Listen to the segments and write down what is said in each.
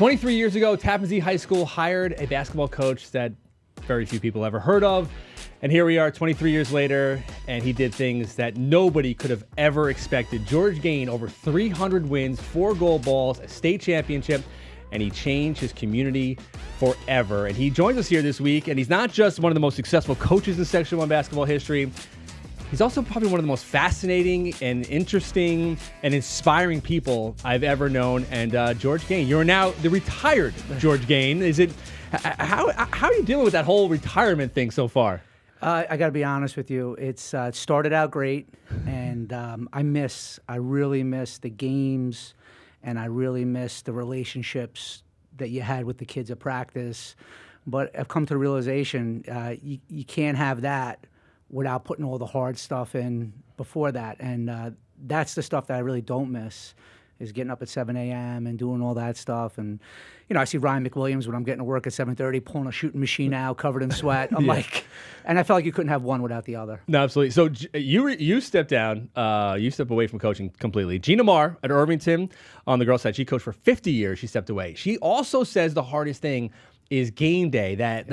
23 years ago, Tappan Zee High School hired a basketball coach that very few people ever heard of. And here we are 23 years later, and he did things that nobody could have ever expected. George Gaine, over 300 wins, 4 gold balls, a state championship, and he changed his community forever. And he joins us here this week, and he's not just one of the most successful coaches in Section 1 basketball history. He's also probably one of the most fascinating and interesting and inspiring people I've ever known. And George Gaine, you're now the retired George Gaine. How are you dealing with that whole retirement thing so far? I got to be honest with you. It started out great, and I really miss the games, and I really miss the relationships that you had with the kids at practice. But I've come to the realization you can't have that without putting all the hard stuff in before that. And that's the stuff that I really don't miss, is getting up at 7 a.m. and doing all that stuff. And, I see Ryan McWilliams when I'm getting to work at 7:30, pulling a shooting machine out, covered in sweat. I'm like, and I felt like you couldn't have one without the other. No, absolutely. So you stepped down, you stepped away from coaching completely. Gina Marr at Irvington on the girls' side, she coached for 50 years. She stepped away. She also says the hardest thing is game day, that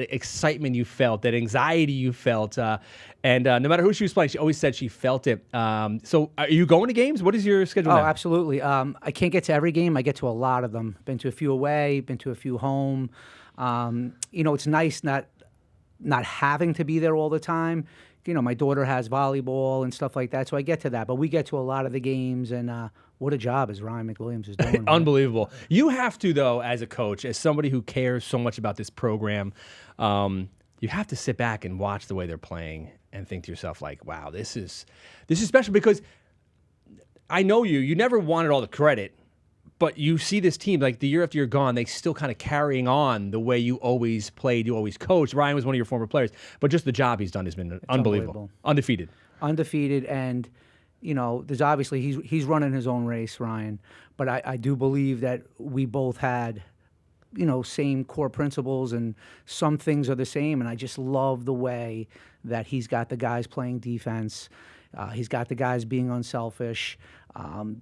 excitement you felt, that anxiety you felt, and no matter who she was playing, she always said she felt it. So are you going to games? What is your schedule now? Oh, absolutely. I can't get to every game. I get to a lot of them. Been to a few away, been to a few home. It's nice not having to be there all the time. My daughter has volleyball and stuff like that, so I get to that. But we get to a lot of the games, and what a job as Ryan McWilliams is doing. Unbelievable. You have to, though, as a coach, as somebody who cares so much about this program, you have to sit back and watch the way they're playing and think to yourself, like, wow, this is special, because I know you never wanted all the credit, but you see this team, like the year after you're gone, they still kind of carrying on the way you always played, you always coached. Ryan was one of your former players, but just the job he's done has been unbelievable. Undefeated, and there's obviously he's running his own race, Ryan. But I do believe that we both had, same core principles, and some things are the same. And I just love the way that he's got the guys playing defense. He's got the guys being unselfish.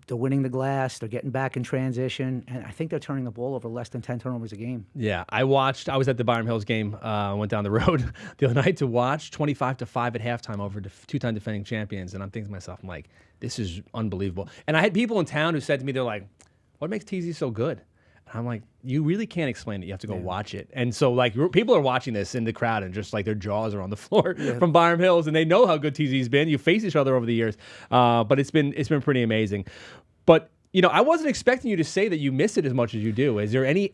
They're winning the glass. They're getting back in transition. And I think they're turning the ball over less than 10 turnovers a game. Yeah, I was at the Byram Hills game. I went down the road the other night to watch 25-5 at halftime over the two-time defending champions. And I'm thinking to myself, I'm like, this is unbelievable. And I had people in town who said to me, they're like, what makes TZ so good? I'm like, you really can't explain it. You have to go watch it. And so, like, people are watching this in the crowd, and just like their jaws are on the floor from Byram Hills, and they know how good TZ's been. You face each other over the years, but it's been pretty amazing. But I wasn't expecting you to say that you miss it as much as you do. Is there any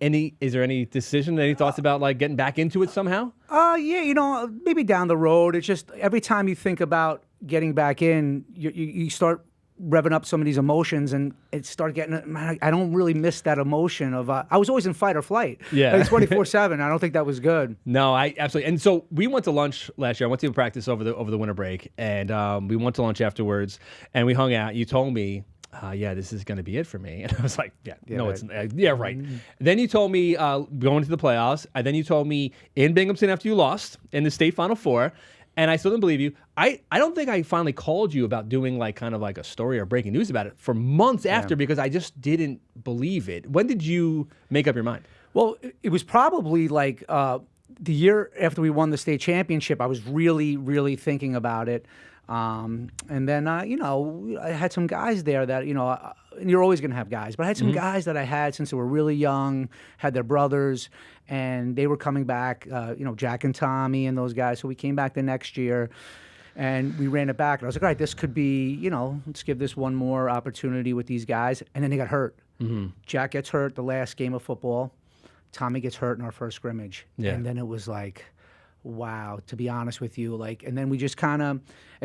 decision, any thoughts about like getting back into it somehow? Yeah, maybe down the road. It's just every time you think about getting back in, you start revving up some of these emotions, and it started getting, man, I don't really miss that emotion of, I was always in fight or flight. Yeah. Like 24/7. I don't think that was good. No, I absolutely. And so we went to lunch last year. I went to practice over the winter break, and we went to lunch afterwards, and we hung out. You told me, this is going to be it for me. And I was like, right. Mm-hmm. Then you told me going to the playoffs, and then you told me in Binghamton after you lost in the state Final Four. And I still didn't believe you. I don't think I finally called you about doing like kind of like a story or breaking news about it for months after, because I just didn't believe it. When did you make up your mind? Well, it was probably like the year after we won the state championship. I was really, really thinking about it. And then, I had some guys there that, and you're always going to have guys, but I had some guys that I had since they were really young, had their brothers, and they were coming back, Jack and Tommy and those guys. So we came back the next year, and we ran it back. And I was like, all right, this could be, let's give this one more opportunity with these guys. And then they got hurt. Mm-hmm. Jack gets hurt the last game of football. Tommy gets hurt in our first scrimmage. Yeah. And then it was like, wow, to be honest with you. And then we just kind of,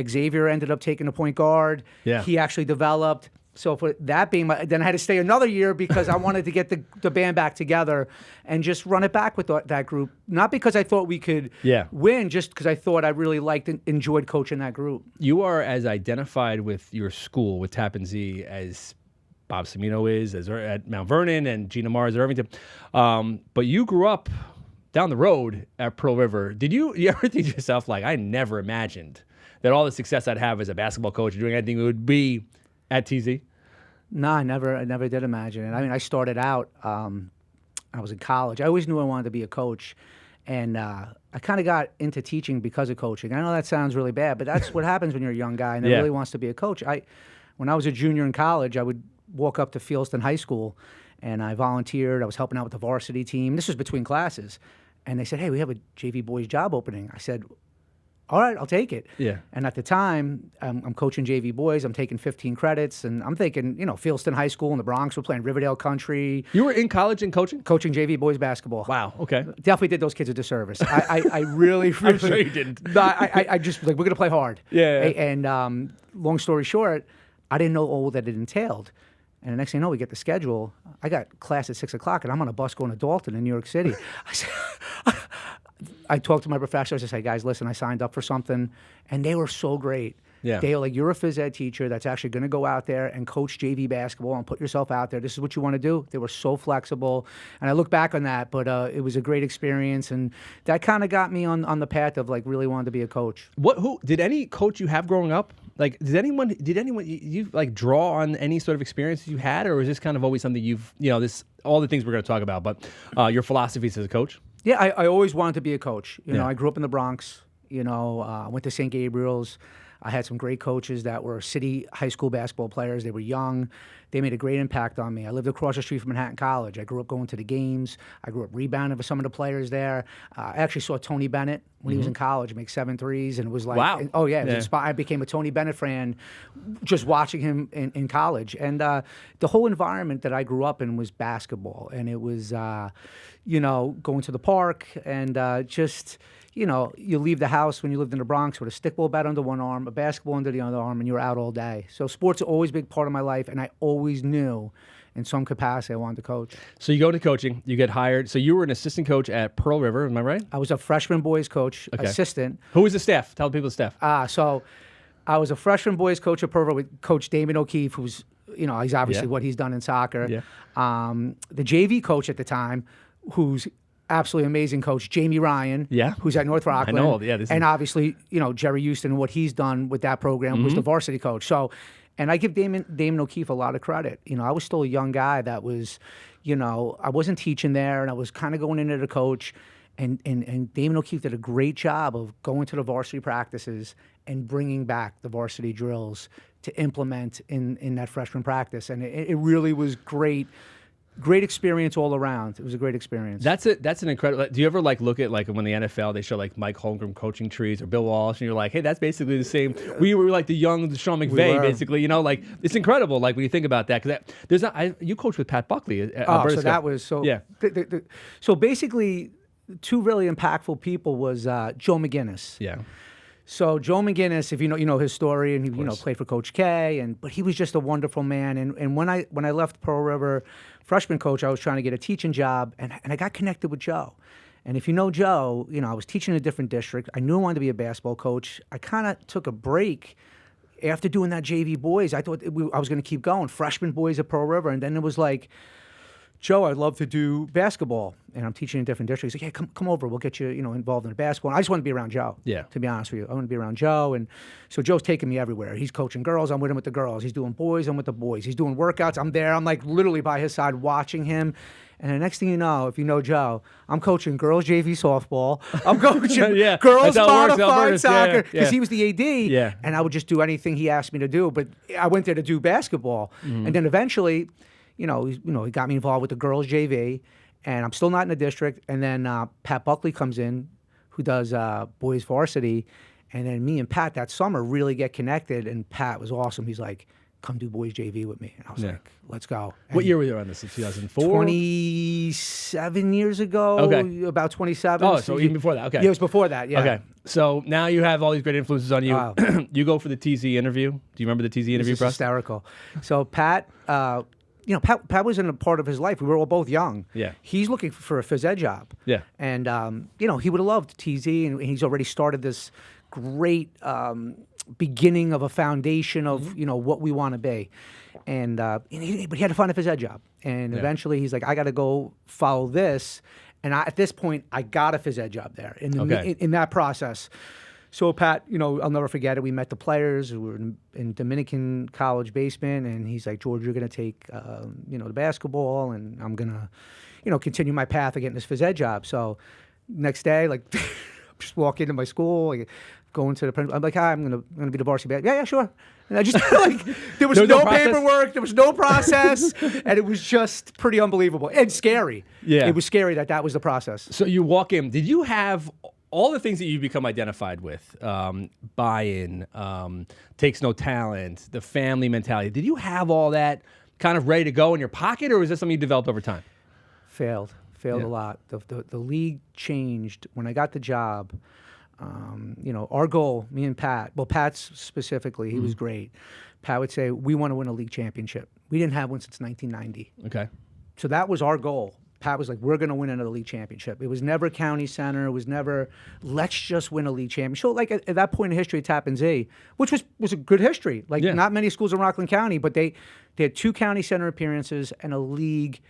Xavier ended up taking the point guard. Yeah. He actually developed. So for that being then I had to stay another year because I wanted to get the band back together and just run it back with that group. Not because I thought we could win, just because I thought I really liked and enjoyed coaching that group. You are as identified with your school, with Tappan Zee, as Bob Cimino is at Mount Vernon, and Gina Marr is at Irvington. But you grew up down the road at Pearl River. Did you ever think to yourself, like, I never imagined that all the success I'd have as a basketball coach or doing anything would be at TZ? No, I never did imagine it. I mean, I started out, I was in college. I always knew I wanted to be a coach. And I kind of got into teaching because of coaching. I know that sounds really bad, but that's what happens when you're a young guy and that really wants to be a coach. When I was a junior in college, I would walk up to Fieldston High School, and I volunteered. I was helping out with the varsity team. This was between classes. And they said, hey, we have a JV boys job opening. I said, all right, I'll take it. Yeah. And at the time, I'm coaching JV boys. I'm taking 15 credits, and I'm thinking, Fieldston High School in the Bronx. We're playing Riverdale Country. You were in college and coaching? Coaching JV boys basketball. Wow. Okay. Definitely did those kids a disservice. I really, I'm sure you didn't. No, I just was like, we're going to play hard. Yeah. And long story short, I didn't know all that it entailed. And the next thing you know, we get the schedule. I got class at 6 o'clock, and I'm on a bus going to Dalton in New York City. I talked to my professors. I said, guys, listen, I signed up for something. And they were so great. Yeah. They were like, you're a phys ed teacher that's actually going to go out there and coach JV basketball and put yourself out there. This is what you want to do. They were so flexible. And I look back on that, but it was a great experience. And that kind of got me on the path of like really wanting to be a coach. Who did any coach you have growing up? Like, did anyone you like draw on any sort of experiences you had, or is this kind of always something you've, all the things we're going to talk about, but your philosophies as a coach? Yeah, I always wanted to be a coach. Yeah. I grew up in the Bronx. Went to St. Gabriel's. I had some great coaches that were city high school basketball players. They were young. They made a great impact on me. I lived across the street from Manhattan College. I grew up going to the games. I grew up rebounding for some of the players there. I actually saw Tony Bennett when he was in college make 7 threes, and it was like, wow. Oh yeah, it was I became a Tony Bennett fan just watching him in college. And the whole environment that I grew up in was basketball, and it was, going to the park and just. You leave the house when you lived in the Bronx with a stickball bat under one arm, a basketball under the other arm, and you're out all day. So sports are always a big part of my life, and I always knew in some capacity I wanted to coach. So you go into coaching, you get hired. So you were an assistant coach at Pearl River, am I right? I was a freshman boys coach, assistant. Who was the staff? Tell the people the staff. So I was a freshman boys coach at Pearl River with Coach Damon O'Keefe, who's, he's obviously what he's done in soccer. Yeah. The JV coach at the time, who's absolutely amazing coach, Jamie Ryan, who's at North Rockland. I know, and obviously, Jerry Houston and what he's done with that program was the varsity coach. So, and I give Damon O'Keefe a lot of credit. I was still a young guy that was, I wasn't teaching there, and I was kind of going into the coach. And Damon O'Keefe did a great job of going to the varsity practices and bringing back the varsity drills to implement in that freshman practice. And it really was great. Great experience all around. It was a great experience. That's an incredible. Do you ever look at when the NFL they show Mike Holmgren coaching trees or Bill Walsh, and you're like, hey, that's basically the same. We were like the young Sean McVay, basically. It's incredible. When you think about that, because you coached with Pat Buckley. So that was so. Yeah. So basically, 2 really impactful people was Joe McGinnis. Yeah. So Joe McGinnis, if you know his story, and he played for Coach K, but he was just a wonderful man. And when I left Pearl River, freshman coach, I was trying to get a teaching job, and I got connected with Joe. And if you know Joe, I was teaching in a different district. I knew I wanted to be a basketball coach. I kind of took a break after doing that JV boys. I thought I was going to keep going, freshman boys at Pearl River, and then it was like, Joe, I'd love to do basketball. And I'm teaching in different districts. He's like, hey, come over. We'll get you, involved in the basketball. And I just want to be around Joe. Yeah. To be honest with you. I want to be around Joe. And so Joe's taking me everywhere. He's coaching girls. I'm with him with the girls. He's doing boys. I'm with the boys. He's doing workouts. I'm there. I'm literally by his side watching him. And the next thing you know, if you know Joe, I'm coaching girls JV softball. I'm coaching girls modified soccer because he was the AD. Yeah. And I would just do anything he asked me to do. But I went there to do basketball. Mm-hmm. And then eventually, he got me involved with the girls JV, and I'm still not in the district. And then Pat Buckley comes in, who does boys varsity, and then me and Pat that summer really get connected. And Pat was awesome. He's like, "Come do boys JV with me," and I was like, "Let's go." And what year were you on this? 2004? 27 years ago. Okay, about 27. Oh, so even before that. Okay, yeah, it was before that. Yeah. Okay, so now you have all these great influences on you. Wow. You go for the TZ interview. Do you remember the TZ interview process? Hysterical. So Pat. Pat was in a part of his life. We were all both young. Yeah. He's looking for a phys ed job. Yeah. And, he would have loved TZ, and he's already started this great beginning of a foundation of, what we want to be. And but he had to find a phys ed job. And eventually he's like, I got to go follow this. And at this point, I got a phys ed job there in that process. So Pat, I'll never forget it. We met the players. We were in Dominican college basement, and he's like, George, you're going to take, the basketball, and I'm going to, continue my path of getting this phys ed job. So next day, like, just walk into my school, like, go into the principal. I'm like, hi, I'm gonna be the varsity basketball. Yeah, sure. And I just like there was no paperwork, there was no process, and it was just pretty unbelievable and scary. Yeah, it was scary that was the process. So you walk in. Did you have all the things that you become identified with? Buy-in, takes no talent, the family mentality. Did you have all that kind of ready to go in your pocket, or was this something you developed over time? Failed a lot. The league changed when I got the job. Our goal, me and Pat, well, Pat's specifically, he was great. Pat would say, we want to win a league championship. We didn't have one since 1990. Okay. So that was our goal. Pat was like, we're going to win another league championship. It was never County Center. It was never, let's just win a league championship. So like at that point in history at Tappan Zee, which was a good history. Like not many schools in Rockland County, but they had 2 County Center appearances and a league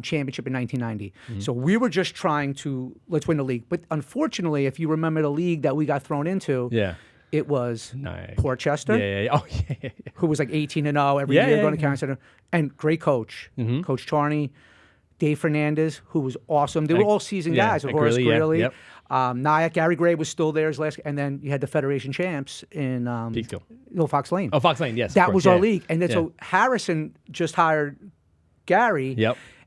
championship in 1990. So we were just trying to, let's win the league. But unfortunately, if you remember the league that we got thrown into, it was Port Chester, who was like 18-0 every year going to County Center, and great coach, Coach Charney, Dave Fernandez, who was awesome. They were all seasoned guys. Horace Greeley. Nyack, Gary Gray was still there as last, and then you had the Federation champs in Fox Lane. Oh, Fox Lane, yes. That was our league. And then so Harrison just hired Gary.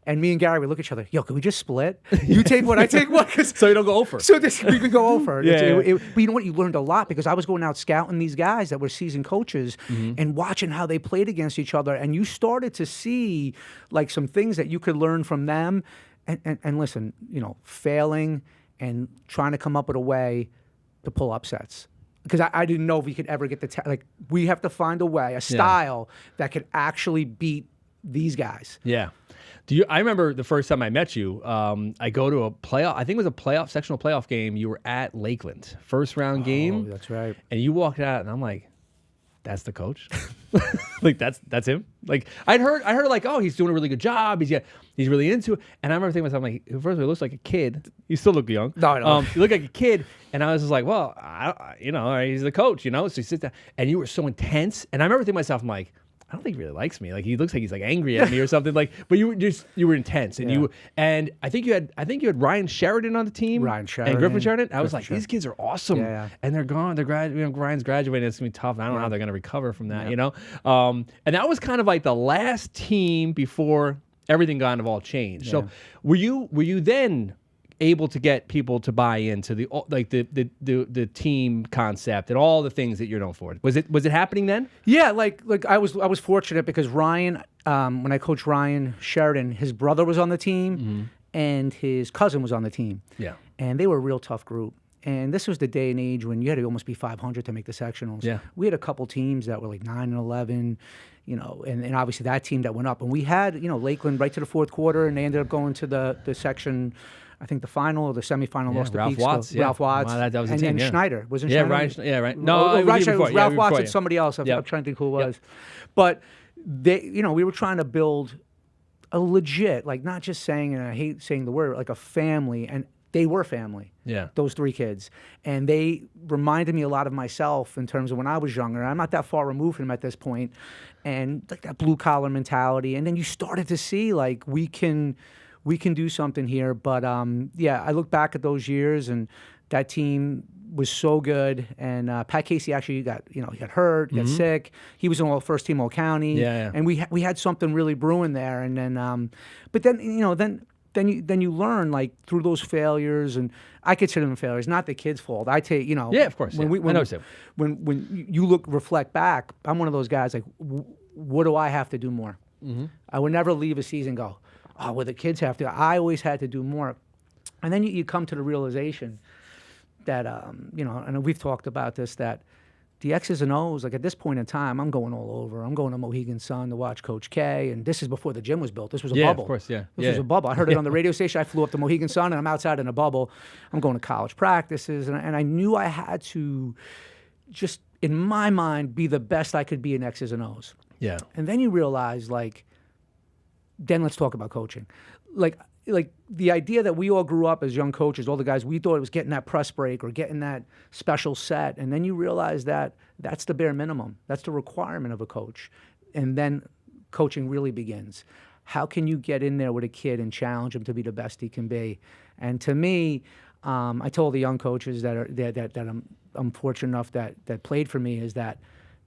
And me and Gary would look at each other. Yo, can we just split? You take one, I take one. So you don't go over. So we could go over. But you know what? You learned a lot because I was going out scouting these guys that were seasoned coaches and watching how they played against each other. And you started to see like some things that you could learn from them. And listen, failing and trying to come up with a way to pull upsets. Because I didn't know if we could ever get we have to find a way, a style that could actually beat these guys. Yeah. I remember the first time I met you, I go to a playoff, I think it was a sectional playoff game. You were at Lakeland, first round game. Oh, that's right. And you walked out and I'm like, that's the coach? Like that's him? Like I heard like, oh, he's doing a really good job. He's really into it. And I remember thinking to myself, like, first of all, he looks like a kid. You still look young. No, I don't. You look like a kid. And I was just like, well, he's the coach, So he sits down and you were so intense. And I remember thinking to myself, I'm like, I don't think he really likes me. Like he looks like he's like angry at me or something. Like, but you were intense, and and I think you had Ryan Sheridan on the team. Ryan Sheridan and Griffin Sheridan. I was like, these kids are awesome. And they're gone. They're Ryan's graduating. It's gonna be tough. I don't know how they're gonna recover from that. And that was kind of like the last team before everything kind of all changed. So were you then able to get people to buy into the team concept and all the things that you're known for? Was it happening then? Yeah, like I was fortunate because Ryan, when I coached Ryan Sheridan, his brother was on the team and his cousin was on the team. Yeah, and they were a real tough group. And this was the day and age when you had to almost be 500 to make the sectionals. Yeah, we had a couple teams that were like 9 and 11. And obviously that team that went up, and we had Lakeland right to the fourth quarter, and they ended up going to the section. I think the final or the semifinal lost to Ralph Watts. Ralph Watts. Wow, that was and then Schneider. Wasn't Schneider? Right. No, Ralph Watts and somebody else. I'm trying to think who it was. But we were trying to build a legit, like not just saying, and I hate saying the word, like a family, and they were family. Yeah. Those 3 kids. And they reminded me a lot of myself in terms of when I was younger. I'm not that far removed from them at this point. And like that blue collar mentality. And then you started to see like we can do something here. But I look back at those years, and that team was so good. And Pat Casey actually got hurt, got sick. He was on first team all county. And we had something really brewing there. And then, but then then you learn like through those failures, and I consider them failures, not the kids' fault. I take Yeah, of course. When you reflect back, I'm one of those guys like, what do I have to do more? I would never leave a season and go, oh, well, the kids have to. I always had to do more. And then you come to the realization that, and we've talked about this, that the X's and O's, like at this point in time, I'm going all over. I'm going to Mohegan Sun to watch Coach K, and this is before the gym was built. This was a bubble. Of course, This was a bubble. I heard it on the radio station. I flew up to Mohegan Sun, and I'm outside in a bubble. I'm going to college practices, and I knew I had to just, in my mind, be the best I could be in X's and O's. Yeah. And then you realize, like, then let's talk about coaching. Like, like the idea that we all grew up as young coaches, all the guys, we thought it was getting that press break or getting that special set. And then you realize that that's the bare minimum. That's the requirement of a coach. And then coaching really begins. How can you get in there with a kid and challenge him to be the best he can be? And to me, I told the young coaches that I'm fortunate enough that played for me is that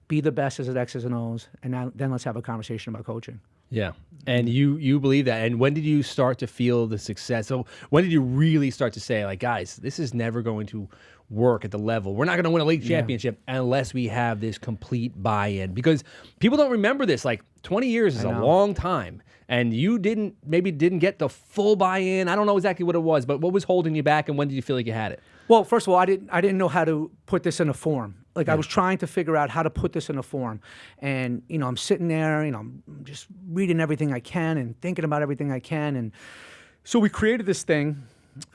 be the best as at X's and O's, and then let's have a conversation about coaching. Yeah. And you believe that. And when did you start to feel the success? So when did you really start to say, like, guys, this is never going to work at the level. We're not going to win a league championship unless we have this complete buy-in. Because people don't remember this. Like, 20 years is a long time. And you maybe didn't get the full buy-in. I don't know exactly what it was, but what was holding you back, and when did you feel like you had it? Well, first of all, I didn't know how to put this in a form. Like, I was trying to figure out how to put this in a form. And, I'm sitting there, I'm just reading everything I can and thinking about everything I can. And so we created this thing.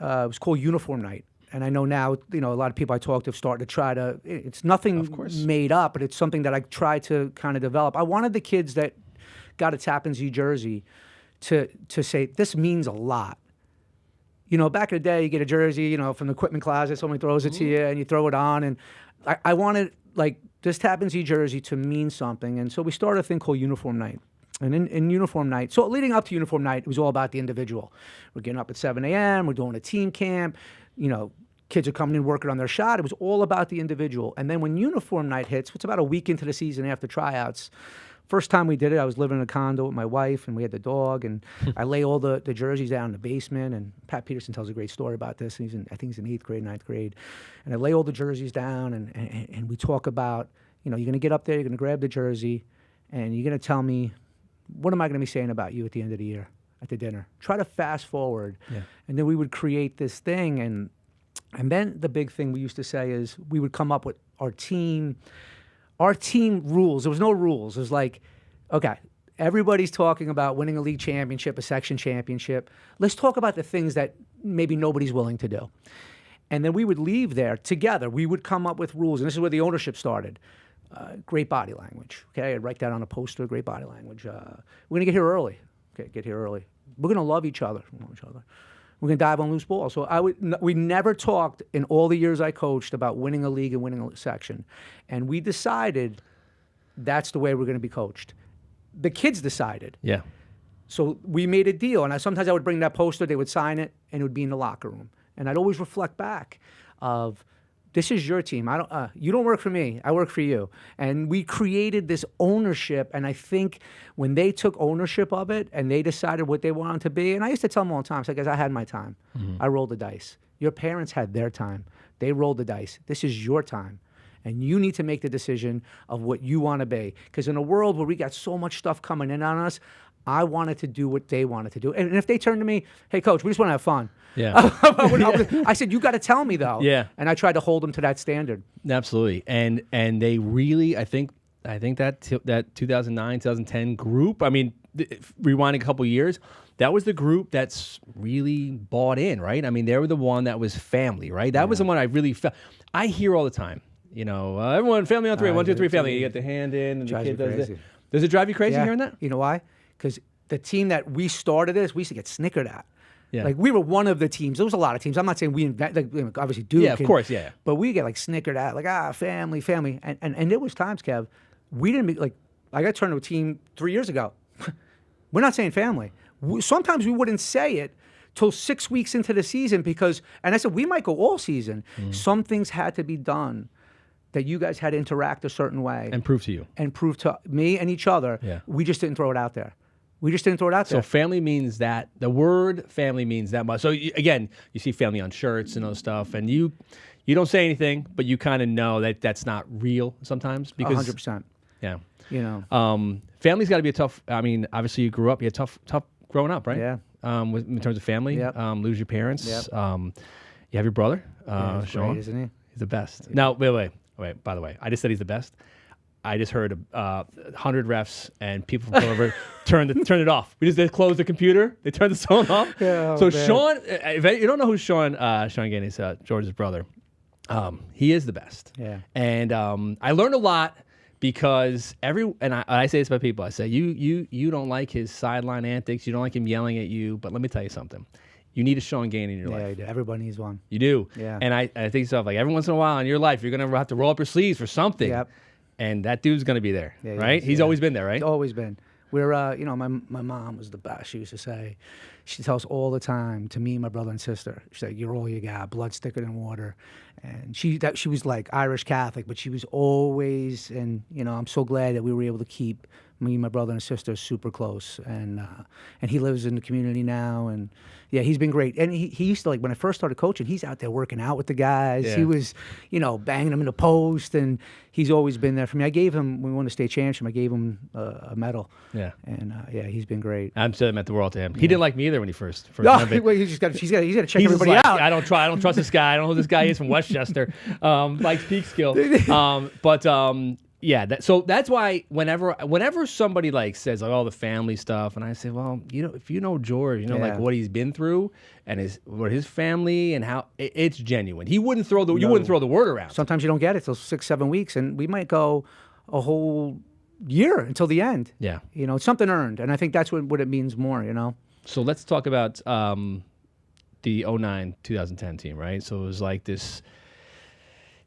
It was called Uniform Night. And I know now, a lot of people I talk to have started to try to, it's nothing made up, but it's something that I try to kind of develop. I wanted the kids that got a Tappan Zee jersey to say, this means a lot. Back in the day, you get a jersey, from the equipment closet, somebody throws it to you and you throw it on. And I wanted, like, this Tappan Zee jersey to mean something. And so we started a thing called Uniform Night. And in Uniform Night, so leading up to Uniform Night, it was all about the individual. We're getting up at 7 a.m., we're doing a team camp, kids are coming in working on their shot. It was all about the individual. And then when Uniform Night hits, it's about a week into the season after tryouts. First time we did it, I was living in a condo with my wife, and we had the dog, and I lay all the jerseys down in the basement, and Pat Peterson tells a great story about this. I think he's in 8th grade, 9th grade. And I lay all the jerseys down, and we talk about, you're going to get up there, you're going to grab the jersey, and you're going to tell me, what am I going to be saying about you at the end of the year at the dinner? Try to fast forward. Yeah. And then we would create this thing, and then the big thing we used to say is we would come up with our team rules. There was no rules. It was like, okay, everybody's talking about winning a league championship, a section championship. Let's talk about the things that maybe nobody's willing to do. And then we would leave there together. We would come up with rules, and this is where the ownership started. Great body language. Okay, I'd write that on a poster. Great body language. We're gonna get here early. Okay, get here early. We're gonna love each other. We're gonna dive on loose balls. So we never talked in all the years I coached about winning a league and winning a section, and we decided that's the way we're gonna be coached. The kids decided. Yeah. So we made a deal, and sometimes I would bring that poster. They would sign it, and it would be in the locker room. And I'd always reflect back of, this is your team. You don't work for me. I work for you. And we created this ownership. And I think when they took ownership of it and they decided what they wanted to be, and I used to tell them all the time, it's like, guys, I had my time. Mm-hmm. I rolled the dice. Your parents had their time. They rolled the dice. This is your time. And you need to make the decision of what you want to be. Because in a world where we got so much stuff coming in on us, I wanted to do what they wanted to do. And if they turned to me, hey, coach, we just want to have fun. Yeah. I said, you got to tell me, though. Yeah. And I tried to hold them to that standard. Absolutely. And they really, I think that 2009, 2010 group, I mean, rewinding a couple of years, that was the group that's really bought in, right? I mean, they were the one that was family, right? That was the one I really felt. I hear all the time, everyone, family on three, 1, 2, 3, family. You get the hand in, and the kid does it. Does it drive you crazy hearing that? You know why? Because the team that we started this, we used to get snickered at. Yeah. Like, we were one of the teams. There was a lot of teams. I'm not saying we obviously Duke. Yeah, of course, yeah. But we get, like, snickered at, like, family. And there was times, Kev, we didn't, I got turned to a team 3 years ago. We're not saying family. Sometimes we wouldn't say it till 6 weeks into the season and I said, we might go all season. Some things had to be done that you guys had to interact a certain way. And prove to you. And prove to me and each other. Yeah. We just didn't throw it out there. So family means that. The word family means that much. So again, you see family on shirts and all stuff, and you don't say anything, but you kind of know that that's not real sometimes. Because 100%. Yeah. Family's got to be a tough. I mean, obviously you grew up. You had tough growing up, right? Yeah. In terms of family, lose your parents. Yep. You have your brother, he's Sean. great, isn't he? He's the best. Now, wait. By the way, I just said he's the best. I just heard 100 refs and people from over turned it off. They closed the computer. They turned the phone off. So man. Sean, if you don't know who Sean Gaine is, George's brother, he is the best. Yeah. And I learned a lot because I say this about people. I say you don't like his sideline antics. You don't like him yelling at you. But let me tell you something. You need a Sean Gaine in your life. Yeah, you do. Everybody needs one. You do. Yeah. And I think to myself, like every once in a while in your life, you're gonna have to roll up your sleeves for something. Yep. And that dude's gonna be there, Yeah, right? He's always been there, right? He's always been. We're, my mom was the best. She used to say, she tells us all the time to me, my brother and sister. She's like, "You're all you got. Blood's thicker than water." And she was like Irish Catholic, but she was always, and I'm so glad that we were able to keep me and my brother and sister super close. And he lives in the community now, and yeah, he's been great. And he used to, like, when I first started coaching, he's out there working out with the guys. Yeah. He was, banging them in the post, and he's always been there for me. I gave him, when we won the state championship, I gave him a medal. Yeah. And he's been great. I'm sure that meant the world to him. He didn't like me either when he first No, met me. well, he's got to check He's everybody like, out. I don't trust this guy. I don't know who this guy is from Westchester. Likes Peekskill. Yeah, so that's why whenever somebody like says like all the family stuff, and I say, well, if you know George, like what he's been through and his family and how it's genuine. You wouldn't throw the word around. Sometimes you don't get it till 6-7 weeks, and we might go a whole year until the end. Yeah, it's something earned, and I think that's what it means more. So let's talk about the 2009-2010 team, right? So it was like this.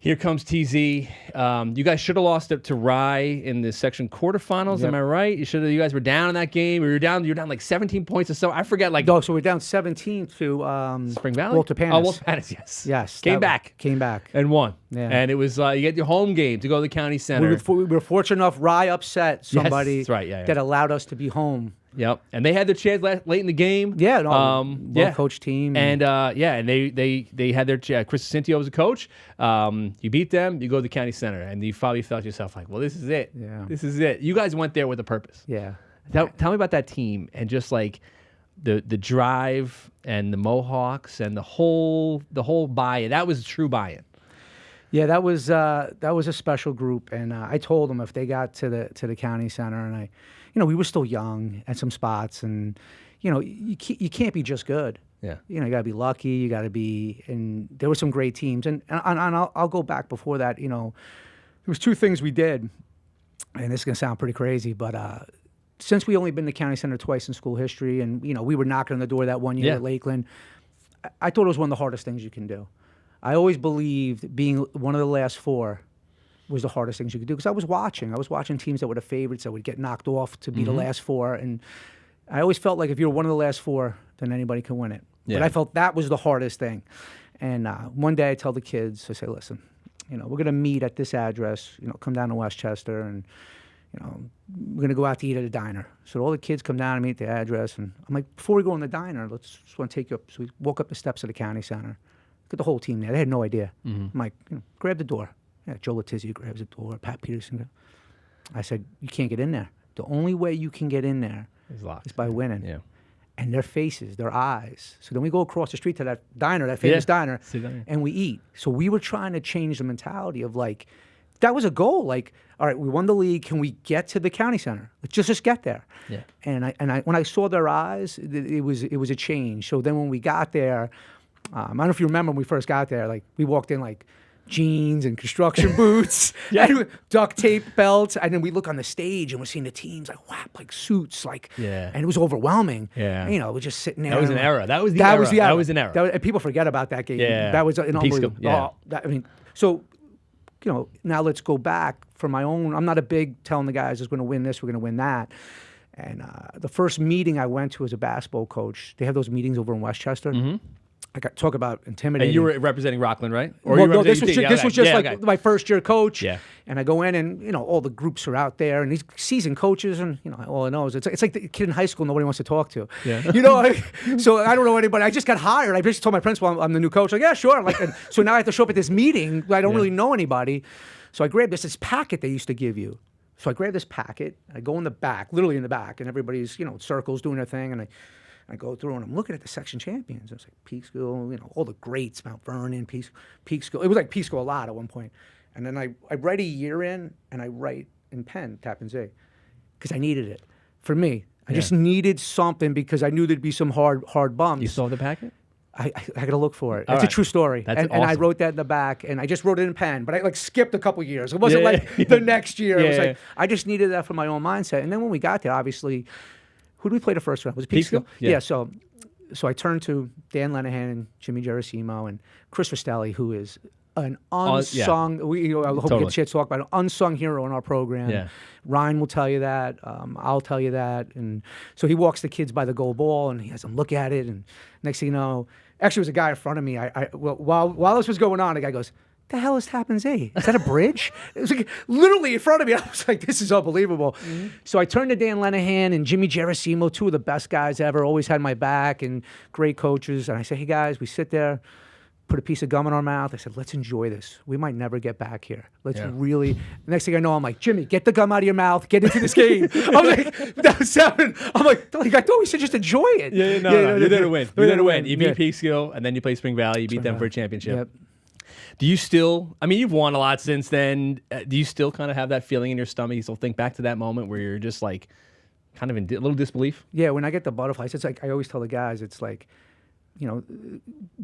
Here comes TZ. You guys should have lost it to Rye in the section quarterfinals. Yep. Am I right? You guys were down in that game. You were down like 17 points or so. I forget. Like so we're down 17 to Spring Valley. Walter Panis. Oh, Walter Panis. Yes. Came back and won. Yeah. And it was you get your home game to go to the county center. We were fortunate enough. Rye upset somebody. Yes, that's right. Yeah. That allowed us to be home. Yep, and they had their chance late in the game. Yeah, well-coached team. And they had their Chris Cintio was a coach. You beat them, you go to the county center, and you probably felt yourself like, well, this is it. Yeah, this is it. You guys went there with a purpose. Yeah. Tell me about that team and just like the drive and the Mohawks and the whole buy-in. That was a true buy-in. Yeah, that was a special group, and I told them if they got to the county center, and we were still young at some spots, and you can't be just good. Yeah. You got to be lucky. You got to be, and there were some great teams, and I'll go back before that. There was two things we did, and this is gonna sound pretty crazy, but since we only been to county center twice in school history, and we were knocking on the door that one year at Lakeland, I thought it was one of the hardest things you can do. I always believed being one of the last four was the hardest things you could do, because I was watching teams that were the favorites that would get knocked off to be the last four, and I always felt like if you're one of the last four, then anybody can win it. Yeah. But I felt that was the hardest thing. And one day I tell the kids, I say, listen, we're going to meet at this address, come down to Westchester, and we're going to go out to eat at a diner. So all the kids come down and meet at the address, and I'm like, before we go in the diner, just want to take you up. So we walk up the steps of the county center. Look at the whole team there. They had no idea. I'm like, grab the door. Yeah, Joe Letizia grabs the door. Pat Peterson. I said, you can't get in there. The only way you can get in there is by winning. Yeah. And their faces, their eyes. So then we go across the street to that diner, that famous diner, and we eat. So we were trying to change the mentality of like, that was a goal. Like, all right, we won the league. Can we get to the county center? Let's just get there. Yeah. And I when I saw their eyes, it was a change. So then when we got there, I don't know if you remember when we first got there, like we walked in like jeans and construction boots, and duct tape belts, and then we look on the stage and we're seeing the teams like whap, like suits, like, and it was overwhelming. Yeah, and, we're just sitting there. That was an era. That was an era. And people forget about that game. Yeah, that was an unbelievable. Yeah. So, now let's go back for my own. I'm not a big telling the guys, "We're going to win this, we're going to win that." And the first meeting I went to as a basketball coach, they have those meetings over in Westchester. I got talk about intimidating. And you were representing Rockland, right? Or no, this was just my first year coach. Yeah. And I go in, and all the groups are out there, and these seasoned coaches, and all I know is it's like the kid in high school nobody wants to talk to. Yeah. So I don't know anybody. I just got hired. I just told my principal I'm the new coach. Like, yeah, sure. Like, so now I have to show up at this meeting. I don't really know anybody. So I grabbed this packet they used to give you. So I grab this packet. I go in the back, literally in the back, and everybody's circles doing their thing, and I go through, and I'm looking at the section champions. I was like, Peekskill, all the greats, Mount Vernon, Peekskill. It was like Peekskill a lot at one point. And then I write a year in, and I write in pen, Tappan Zee, because I needed it for me. I just needed something because I knew there'd be some hard bumps. You saw the packet? I got to look for it. All It's right. a true story. That's and I awesome. wrote that in the back, and I just wrote it in pen, but I like skipped a couple years. It wasn't Yeah, like yeah. the next year. It was Yeah. like, I just needed that for my own mindset. And then when we got there, obviously, who did we play the first round? Was it Peekskill? Peekskill? Yeah. So I turned to Dan Lenahan and Jimmy Gerasimo and Chris Rastelli, who is an unsung, I hope we Totally. get a chance to talk about an unsung hero in our program. Yeah. Ryan will tell you that. I'll tell you that. And so he walks the kids by the goal ball and he has them look at it. And next thing you know, actually, it was a guy in front of me. While this was going on, the guy goes, "The hell is Tappan Zee? Is that a bridge?" It was like literally in front of me. I was like, "This is unbelievable." So I turned to Dan Lenahan and Jimmy Gerasimo, two of the best guys ever, always had my back and great coaches. And I said, "Hey guys, we sit there, put a piece of gum in our mouth." I said, "Let's enjoy this. We might never get back here. Let's really." The next thing I know, I'm like, "Jimmy, get the gum out of your mouth. Get into this game." I was like, that was 7. I'm like, I thought we should just enjoy it. No, you're there to win. You're there to win. You beat Yeah. Peekskill, and then you play Spring Valley. You beat them for a championship. Yep. Do you still, I mean, you've won a lot since then. Do you still kind of have that feeling in your stomach? You still think back to that moment where you're just like kind of in a little disbelief? Yeah, when I get the butterflies, it's like I always tell the guys, it's like,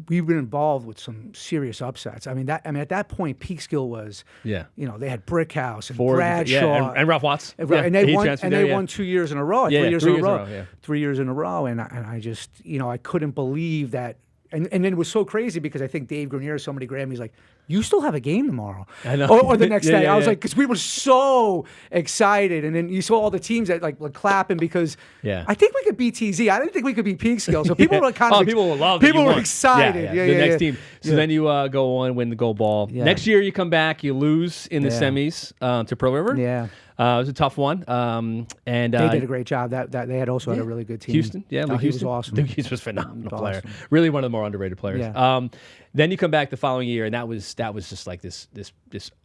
we've been involved with some serious upsets. I mean, at that point, Peekskill was, they had Brickhouse and Bradshaw, and Ralph Watts. and they won 2 years in a row, 3 years in a row, yeah. 3 years in a row, and I just, I couldn't believe that. And then it was so crazy because I think Dave Grenier, somebody grabbed me, he's like, "You still have a game tomorrow." I know. Or the next day. Yeah, I was yeah. like, because we were so excited. And then you saw all the teams that like clapping because I think we could beat TZ. I didn't think we could beat Peekskill. So people were kind of people will love that people you were won. excited. The next team. So then you go on, win the gold ball. Yeah. Next year you come back, you lose in the semis to Pearl River. Yeah. It was a tough one. And They did a great job. That they had also had a really good team. Houston, Luke he Houston was awesome. Luke Houston was a phenomenal player. awesome. Really one of the more underrated players. Yeah. Then you come back the following year, and that was just like this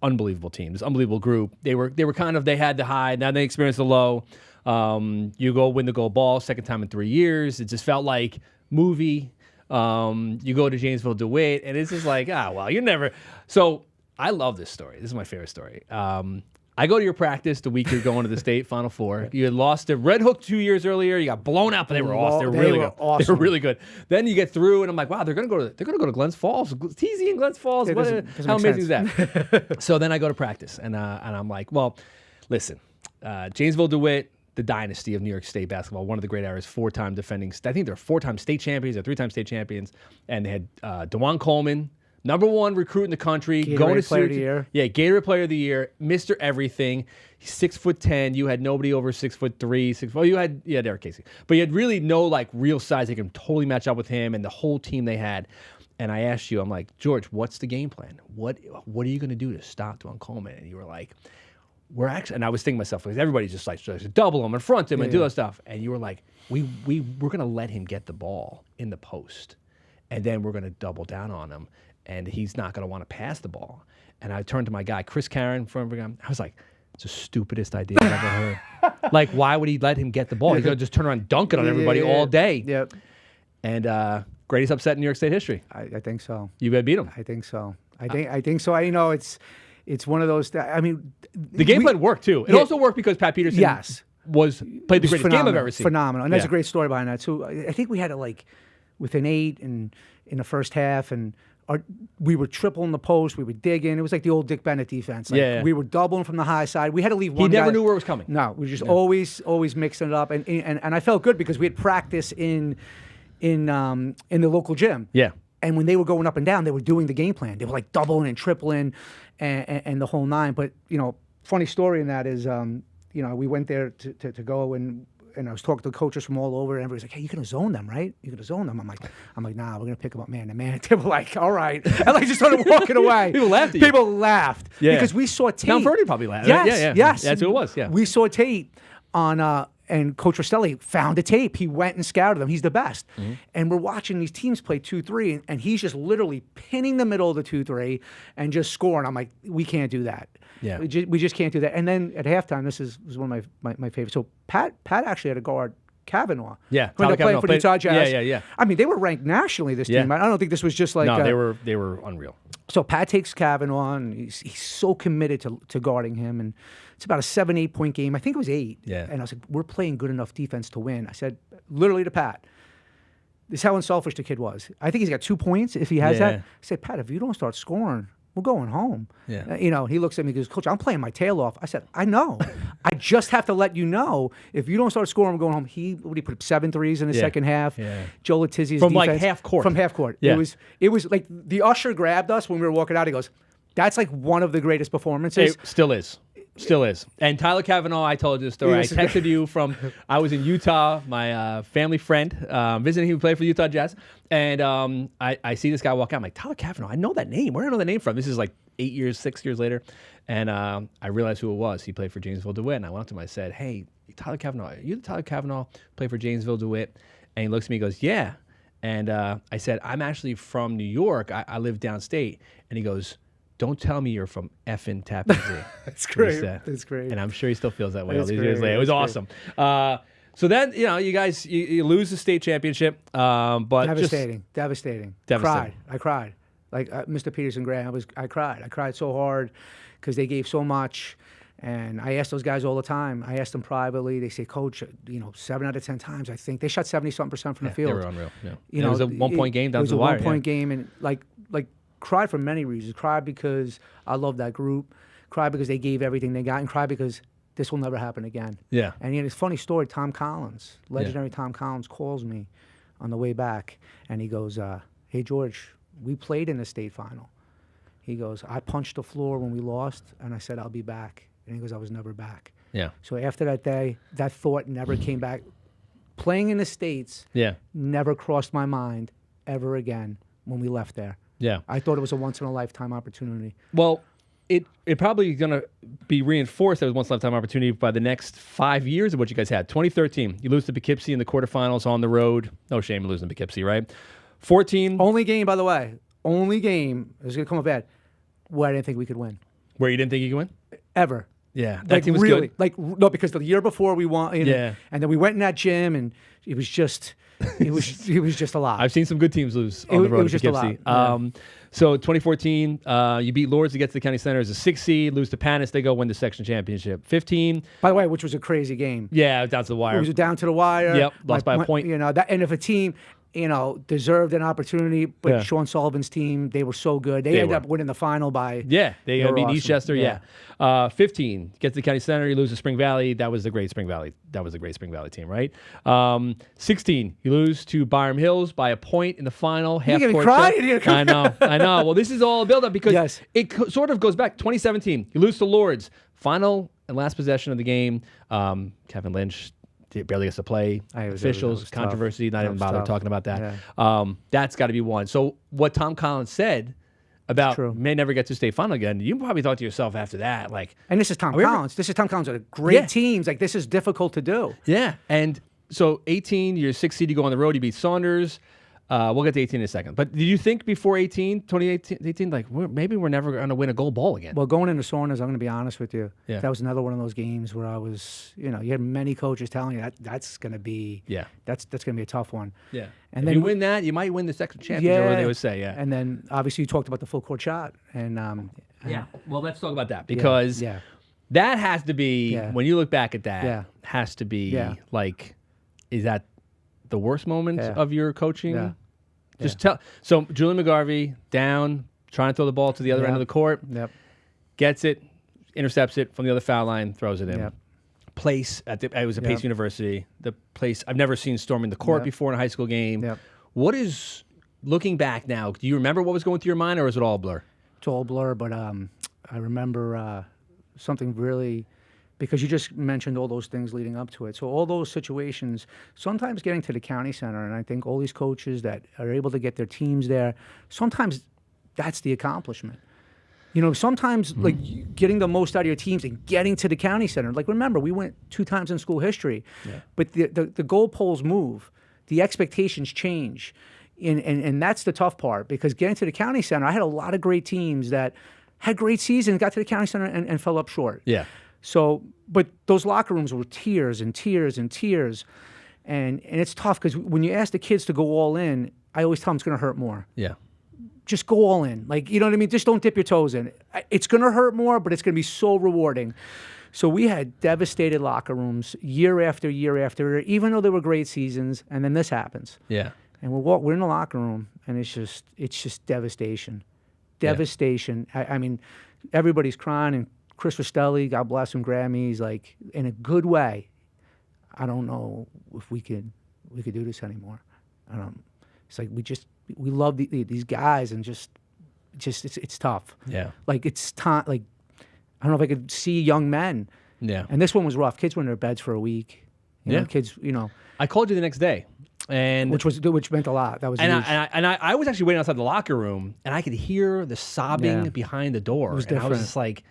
unbelievable team, this unbelievable group. They were kind of, they had the high, now they experienced the low. You go win the gold ball, second time in 3 years. It just felt like movie. You go to Jamesville-Dewitt, and it's just like, you're never. So I love this story. This is my favorite story. I go to your practice the week you're going to the state Final Four. You had lost to Red Hook 2 years earlier. You got blown out, but they were awesome. They were really good. Awesome. They were really good. Then you get through, and I'm like, wow, they're gonna go to Glens Falls. TZ and Glens Falls. Doesn't How make amazing is that? So then I go to practice, and I'm like, well, listen, Jamesville-Dewitt, the dynasty of New York State basketball, one of the great eras, 4-time defending. I think they're 4-time state champions or 3-time state champions, and they had DeJuan Coleman, number 1 recruit in the country, going to Player of the Year. Yeah, Gatorade Player of the Year, Mr. Everything. He's 6'10". You had nobody over 6'3", 6. Well, you had Derek Casey, but you had really no like real size. They can totally match up with him and the whole team they had. And I asked you, I'm like, George, what's the game plan? What are you going to do to stop DeJuan Coleman? And you were like, we're actually. And I was thinking to myself, because everybody's just like double him and front him and do that stuff. And you were like, we're going to let him get the ball in the post, and then we're going to double down on him. And he's not going to want to pass the ball. And I turned to my guy, Chris Karen, I was like, it's the stupidest idea I've ever heard. Like, why would he let him get the ball? He's going to just turn around and dunk it on everybody all day. Yep. And greatest upset in New York State history. I think so. You beat him. I think so. I think so. It's one of those. I mean, The game plan worked, too. It also worked because Pat Peterson played the greatest game I've ever seen. Phenomenal. And there's a great story behind that, too. I think we had it within 8 in the first half, and we were tripling the post. We were digging. It was like the old Dick Bennett defense. We were doubling from the high side. We had to leave one guy. He never knew where it was coming. No, we were just always mixing it up. And I felt good because we had practice in the local gym. Yeah. And when they were going up and down, they were doing the game plan. They were like doubling and tripling and the whole nine. But, funny story in that is, we went there to go and I was talking to coaches from all over, and everybody's like, "Hey, you're gonna zone them, right? You're gonna zone them." I'm like, "Nah, we're gonna pick them up man to man." They were like, "All right," and just started walking away. People laughed at you. People laughed because we saw tape. Mount Vernon probably laughed. Yes, yes, that's who it was. Yeah, we saw tape on. And Coach Rastelli found the tape. He went and scouted them. He's the best. Mm-hmm. And we're watching these teams play 2-3, and he's just literally pinning the middle of the 2-3 and just scoring. I'm like, we can't do that. Yeah, we just can't do that. And then at halftime, this was one of my favorites. So Pat actually had to guard Kavanaugh. Yeah, when they're playing for the Utah Jazz. Yeah. I mean, they were ranked nationally. This team. I don't think this was just like no. They were unreal. So Pat takes Kavanaugh, and he's so committed to guarding him, and it's about a 7-8 point game. I think it was 8. Yeah. And I was like, we're playing good enough defense to win. I said literally to Pat, This is how unselfish the kid was. I think he's got 2 points if he has that. I said, Pat, if you don't start scoring, we're going home. Yeah. He looks at me and goes, Coach, I'm playing my tail off. I said, I know. I just have to let you know, if you don't start scoring, we're going home. He put up 7 threes in the second half. Yeah. Joe Letizzi's From defense. like half court. From half court. Yeah. It was like the usher grabbed us when we were walking out. He goes, that's like one of the greatest performances. It still is. Still is. And Tyler Cavanaugh, I told you the story. I texted you I was in Utah, my family friend, visiting him, who played for the Utah Jazz. And I see this guy walk out. I'm like, Tyler Cavanaugh, I know that name. Where do I know that name from? This is like 6 years later. And I realized who it was. He played for Jamesville-Dewitt. And I went up to him, I said, hey, Tyler Cavanaugh, are you the Tyler Cavanaugh played for Jamesville-Dewitt? And he looks at me and goes, yeah. And I said, I'm actually from New York. I live downstate. And he goes, don't tell me you're from effing Tappan Zee. That's great. That's great. And I'm sure he still feels that way all That's these great. years later. It was awesome. So then, you guys, you lose the state championship. But devastating. Devastating. I cried. Like Mr. Peterson Graham, I cried. I cried so hard because they gave so much. And I asked those guys all the time. I asked them privately. They say, Coach, 7 out of 10 times, I think they shot 70-something% from the field. They were unreal. Yeah. It was a 1-point game down to the wire. It was a 1-point game, and like cried for many reasons. Cried because I love that group. Cried because they gave everything they got, and cried because this will never happen again. Yeah. And it's a funny story. Tom Collins, legendary Tom Collins, calls me on the way back, and he goes, hey, George, we played in the state final. He goes, I punched the floor when we lost, and I said, I'll be back. And he goes, I was never back. Yeah. So after that day, that thought never came back. Playing in the States never crossed my mind ever again when we left there. Yeah. I thought it was a once-in-a-lifetime opportunity. Well, it probably going to be reinforced as a once-in-a-lifetime opportunity by the next 5 years of what you guys had. 2013, you lose to Poughkeepsie in the quarterfinals on the road. No shame in losing to Poughkeepsie, right? 14. Only game, by the way. Only game. It was going to come up bad. Where I didn't think we could win. Where you didn't think you could win? Ever. Yeah. That team was really good. like no, because the year before we won. And then we went in that gym, and it was just, it was just a lot. I've seen some good teams lose on the road. It was just a lot. So 2014, you beat Lourdes to get to the county center as a 6 seed, lose to Panis, they go win the section championship. 15. By the way, which was a crazy game. Yeah, down to the wire. It was down to the wire. Yep, lost by a point. And if a team, deserved an opportunity, but Sean Sullivan's team, they were so good. They ended up winning the final by. Yeah, they beat awesome. Eastchester. Yeah. 15, get to the county center, you lose to Spring Valley. That was the great Spring Valley. That was a great Spring Valley team, right? 16, you lose to Byram Hills by a point in the final. Half You're court. gonna cry? I know. Well, this is all a build up because it sort of goes back. 2017, you lose to Lourdes. Final and last possession of the game. Kevin Lynch barely gets to play. Officials, controversy, not even bother talking about that. Yeah. That's got to be one. So what Tom Collins said about may never get to state final again, you probably thought to yourself after that, like... And this is Tom Collins. This is Tom Collins with great teams. Like, this is difficult to do. Yeah. And so 18, you're 6 seed, you go on the road, you beat Saunders. We'll get to 18 in a second. But did you think before 2018, like, maybe we're never going to win a gold ball again? Well, going into Saunders, I'm going to be honest with you. Yeah. That was another one of those games where I was, you had many coaches telling you that's going to be, that's going to be a tough one. Yeah. And then you win that, you might win the second championship, or they would say, And then obviously you talked about the full court shot, and well, let's talk about that because that has to be when you look back at that, has to be like, is that the worst moment of your coaching? Yeah. Just tell. So Julian McGarvey down, trying to throw the ball to the other end of the court. Yep. Gets it, intercepts it from the other foul line, throws it in. Yep. Place at it was at Pace University. The place I've never seen storming the court before in a high school game. Yep. What is looking back now? Do you remember what was going through your mind, or is it all a blur? It's all a blur, but I remember something really. Because you just mentioned all those things leading up to it. So all those situations, sometimes getting to the county center, and I think all these coaches that are able to get their teams there, sometimes that's the accomplishment. Sometimes like getting the most out of your teams and getting to the county center. Like, remember, we went 2 times in school history, but the goalposts move. The expectations change. And that's the tough part, because getting to the county center, I had a lot of great teams that had great seasons, got to the county center and fell up short. Yeah. So, but those locker rooms were tears and tears and tears. And it's tough because when you ask the kids to go all in, I always tell them it's going to hurt more. Yeah. Just go all in. Like, you know what I mean? Just don't dip your toes in. It's going to hurt more, but it's going to be so rewarding. So we had devastated locker rooms year after year after year, even though they were great seasons. And then this happens. Yeah. And we're in the locker room, and it's just devastation. Devastation. I mean, everybody's crying, and Chris Rostelli, God bless him, grabbed me. He's like, in a good way, I don't know if we could do this anymore. It's like we love these guys, and just it's tough. Yeah. Like it's time. Like I don't know if I could see young men. Yeah. And this one was rough. Kids were in their beds for a week. You know, kids. You know. I called you the next day, and which meant a lot. That was and huge. I was actually waiting outside the locker room, and I could hear the sobbing behind the door. It was and different. I was just like,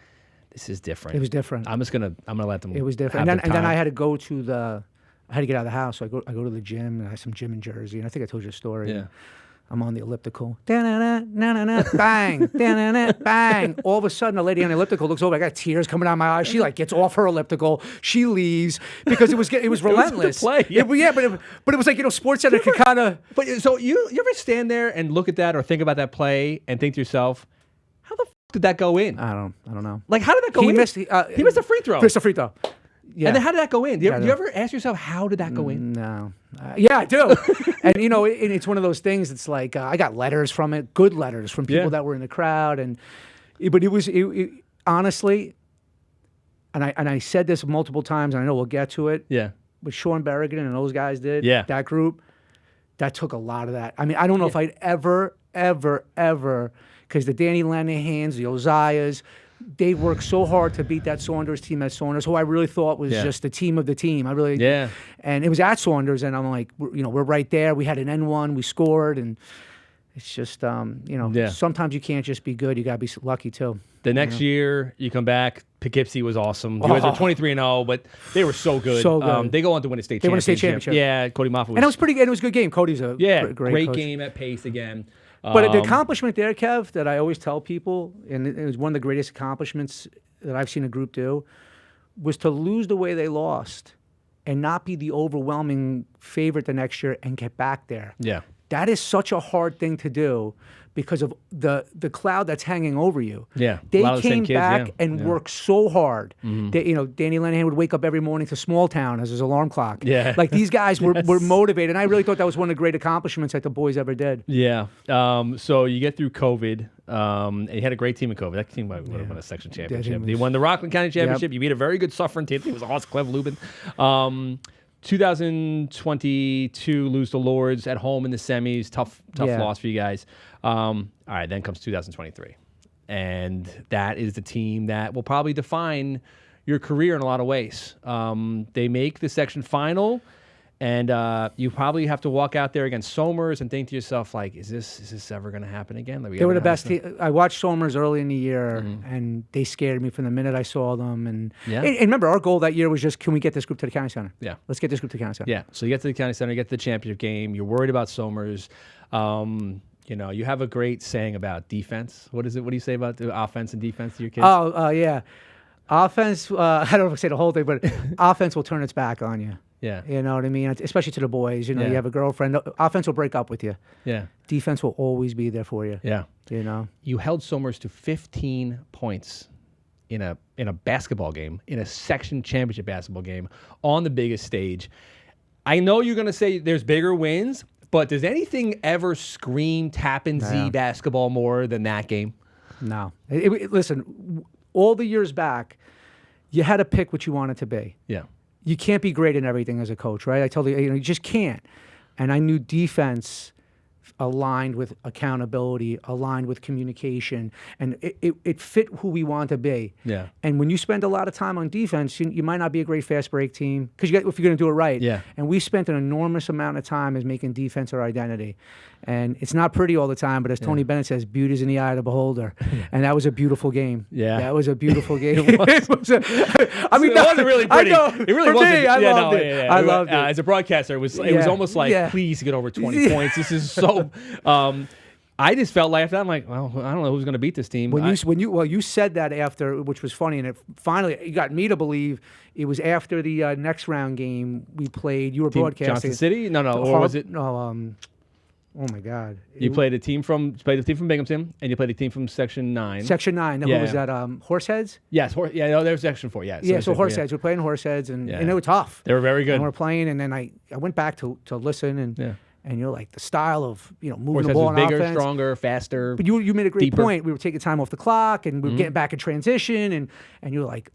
"This is different." It was different. I'm gonna let them. It was different. And then I had to go to I had to get out of the house. So I go to the gym, and I have some gym in Jersey, and I think I told you a story. Yeah. I'm on the elliptical. Da-na-na, na-na-na, bang, da-na-na, bang. All of a sudden, a lady on the elliptical looks over. I got tears coming out of my eyes. She like gets off her elliptical. She leaves because it was relentless. Play. Yeah, but it was like, you know, Sports Center could kind of. But so you ever stand there and look at that or think about that play and think to yourself, how the did that go in? I don't know. Like, how did that go in? He missed a free throw. Missed a free throw. Yeah. And then how did that go in? Do you ever ask yourself, how did that go in? No. Yeah, I do. And, you know, it's one of those things. It's like I got letters from it, good letters from people that were in the crowd. But it was honestly, and I said this multiple times, and I know we'll get to it. Yeah. What Sean Berrigan and those guys did, that group, that took a lot of that. I mean, I don't know if I'd ever, because the Danny Lenahans, the Ozias, they worked so hard to beat that Saunders team at Saunders, who I really thought was just the team of the team. And it was at Saunders, and I'm like, we're right there. We had an N1, we scored, and it's just, sometimes you can't just be good. You got to be lucky, too. The next year, you come back, Poughkeepsey was awesome. You guys are 23-0, but they were so good. So good. They go on to win a state championship. They won a state championship. Yeah, Cody Moffitt was. And it was pretty good. It was a good game. Cody's a great coach. Game at pace again. But the accomplishment there, Kev, that I always tell people, and it was one of the greatest accomplishments that I've seen a group do, was to lose the way they lost and not be the overwhelming favorite the next year and get back there. Yeah. That is such a hard thing to do because of the cloud that's hanging over you. Yeah. They came back and worked so hard. They, Danny Lenihan would wake up every morning to Small Town as his alarm clock. Yeah. Like these guys were motivated. And I really thought that was one of the great accomplishments that the boys ever did. Yeah. So you get through COVID. And you had a great team in COVID. That team would have won a section championship. You won the Rockland County Championship. You beat a very good Suffern team. I think it was Horst Clev Lubin. 2022, lose to Lords at home in the semis. Tough loss for you guys. All right, then comes 2023. And that is the team that will probably define your career in a lot of ways. They make the section final, and you probably have to walk out there against Somers and think to yourself, like, is this ever going to happen again? Like, they were the best team. I watched Somers early in the year, and they scared me from the minute I saw them. And remember, our goal that year was just, can we get this group to the county center? Yeah. Let's get this group to the county center. Yeah. So you get to the county center, you get to the championship game. You're worried about Somers. You have a great saying about defense. What is it? What do you say about the offense and defense to your kids? Yeah. Offense, I don't know if I say the whole thing, but offense will turn its back on you. Yeah. You know what I mean? Especially to the boys. You have a girlfriend. Offense will break up with you. Yeah. Defense will always be there for you. Yeah. You held Somers to 15 points in a basketball game, in a section championship basketball game, on the biggest stage. I know you're going to say there's bigger wins, but does anything ever scream Tappan Zee basketball more than that game? No. Listen, all the years back, you had to pick what you wanted to be. Yeah. You can't be great in everything as a coach, right? I told you, you just can't. And I knew defense aligned with accountability, aligned with communication, and it fit who we want to be. Yeah. And when you spend a lot of time on defense, you might not be a great fast break team because if you're going to do it right. Yeah. And we spent an enormous amount of time as making defense our identity. And it's not pretty all the time, but as Tony Bennett says, beauty is in the eye of the beholder. And that was a beautiful game. Yeah. That was a beautiful game. It wasn't really pretty. It really wasn't. I loved it. I loved it. As a broadcaster, it was almost like, please get over 20 points. This is so. I just felt like after that, I'm like, well, I don't know who's going to beat this team. You said that after, which was funny, and it finally got me to believe it was after the next round game we played. You were broadcasting Johnson City? No, or was it? No. Oh my God! You played a team from Binghamton, and you played a team from Section 9. Section 9. Who was that? Horseheads? Yes. There was Section 4. Yeah. So Horseheads. We're playing Horseheads, and they were tough. They were very good. And we're playing, and then I went back to listen, and And you're like, the style of, moving the Says ball it on was bigger, offense. stronger, faster. But you made a great deeper. point. We were taking time off the clock, and we were getting back in transition, and you're like,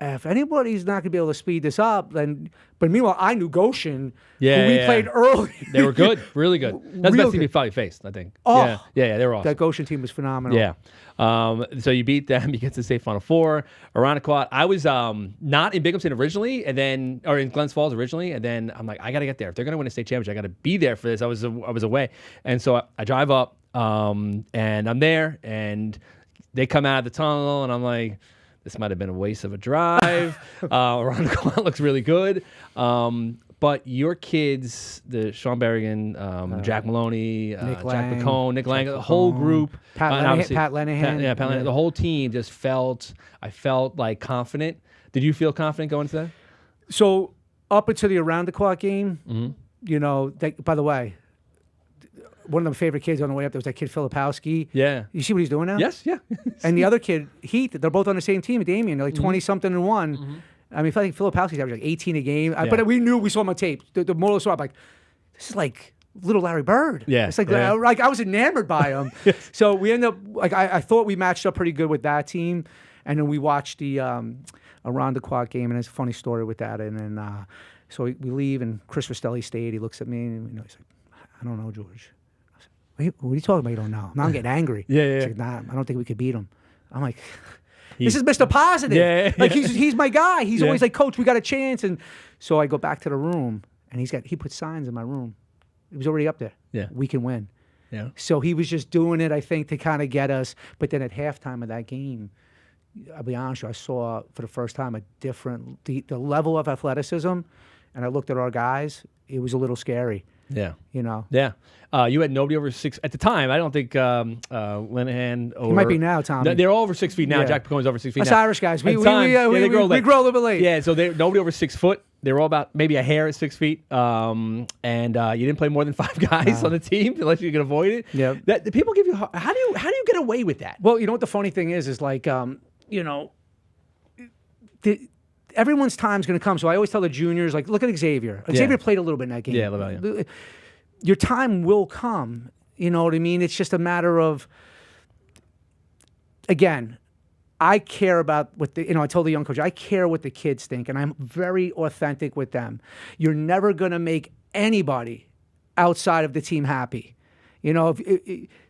if anybody's not going to be able to speed this up, then. But meanwhile, I knew Goshen, who we played early. They were good, really good. That's the best team we probably faced, I think. Oh, yeah, they were awesome. That Goshen team was phenomenal. Yeah. So you beat them. You get to the state Final Four. Around I was not in Binghamton originally, or in Glens Falls originally, and then I'm like, I got to get there. If they're going to win a state championship, I got to be there for this. I was away, and so I drive up, and I'm there, and they come out of the tunnel, and I'm like, this might have been a waste of a drive. Around the clock looks really good. But your kids, the Sean Berrigan, Jack Maloney, Jack McCone, Nick Lang, the whole group. Pat Lenahan. Pat Lenahan. The whole team just I felt like confident. Did you feel confident going into that? So up until the around the clock game, by the way, one of my favorite kids on the way up there was that kid Filipowski. Yeah. You see what he's doing now? Yes, yeah. And the other kid, Heath, they're both on the same team, Damien. They're like 20-something and one. Mm-hmm. I mean, I think Filipowski's averaging like 18 a game. Yeah. But we saw him on tape. The moral of the story, I'm like, this is like little Larry Bird. Yeah. It's like I was enamored by him. So we end up, I thought we matched up pretty good with that team. And then we watched the around the clock game, and there's a funny story with that. And then, so we leave, and Chris Rastelli stayed. He looks at me, and he's like, I don't know, George. What are you talking about? You don't know. Now I'm getting angry. Yeah. He's like, nah, I don't think we could beat him. I'm like, this is Mr. Positive. Yeah. Like he's my guy. He's always like, Coach, we got a chance. And so I go back to the room, and he put signs in my room. It was already up there. Yeah. We can win. Yeah. So he was just doing it, I think, to kind of get us. But then at halftime of that game, I'll be honest with you, I saw for the first time the level of athleticism, and I looked at our guys. It was a little scary. Yeah. Yeah. You had nobody over 6 at the time. I don't think Linehan or... He might be now, Tommy. They're all over 6 feet now. Yeah. Jack Picone's over 6 feet Us now. Irish guys. At the time, they grow we grow a little bit late. Yeah, so nobody over 6 foot. They were all about maybe a hair at 6 feet. And you didn't play more than 5 guys on the team unless you could avoid it. Yeah. The people give you... How do you get away with that? Well, you know what the funny thing is like, everyone's time's going to come. So I always tell the juniors, like, look at Xavier. Xavier played a little bit in that game. Yeah, LaBelle, Your time will come. You know what I mean? It's just a matter of, again, I care about what I told the young coach, I care what the kids think, and I'm very authentic with them. You're never going to make anybody outside of the team happy.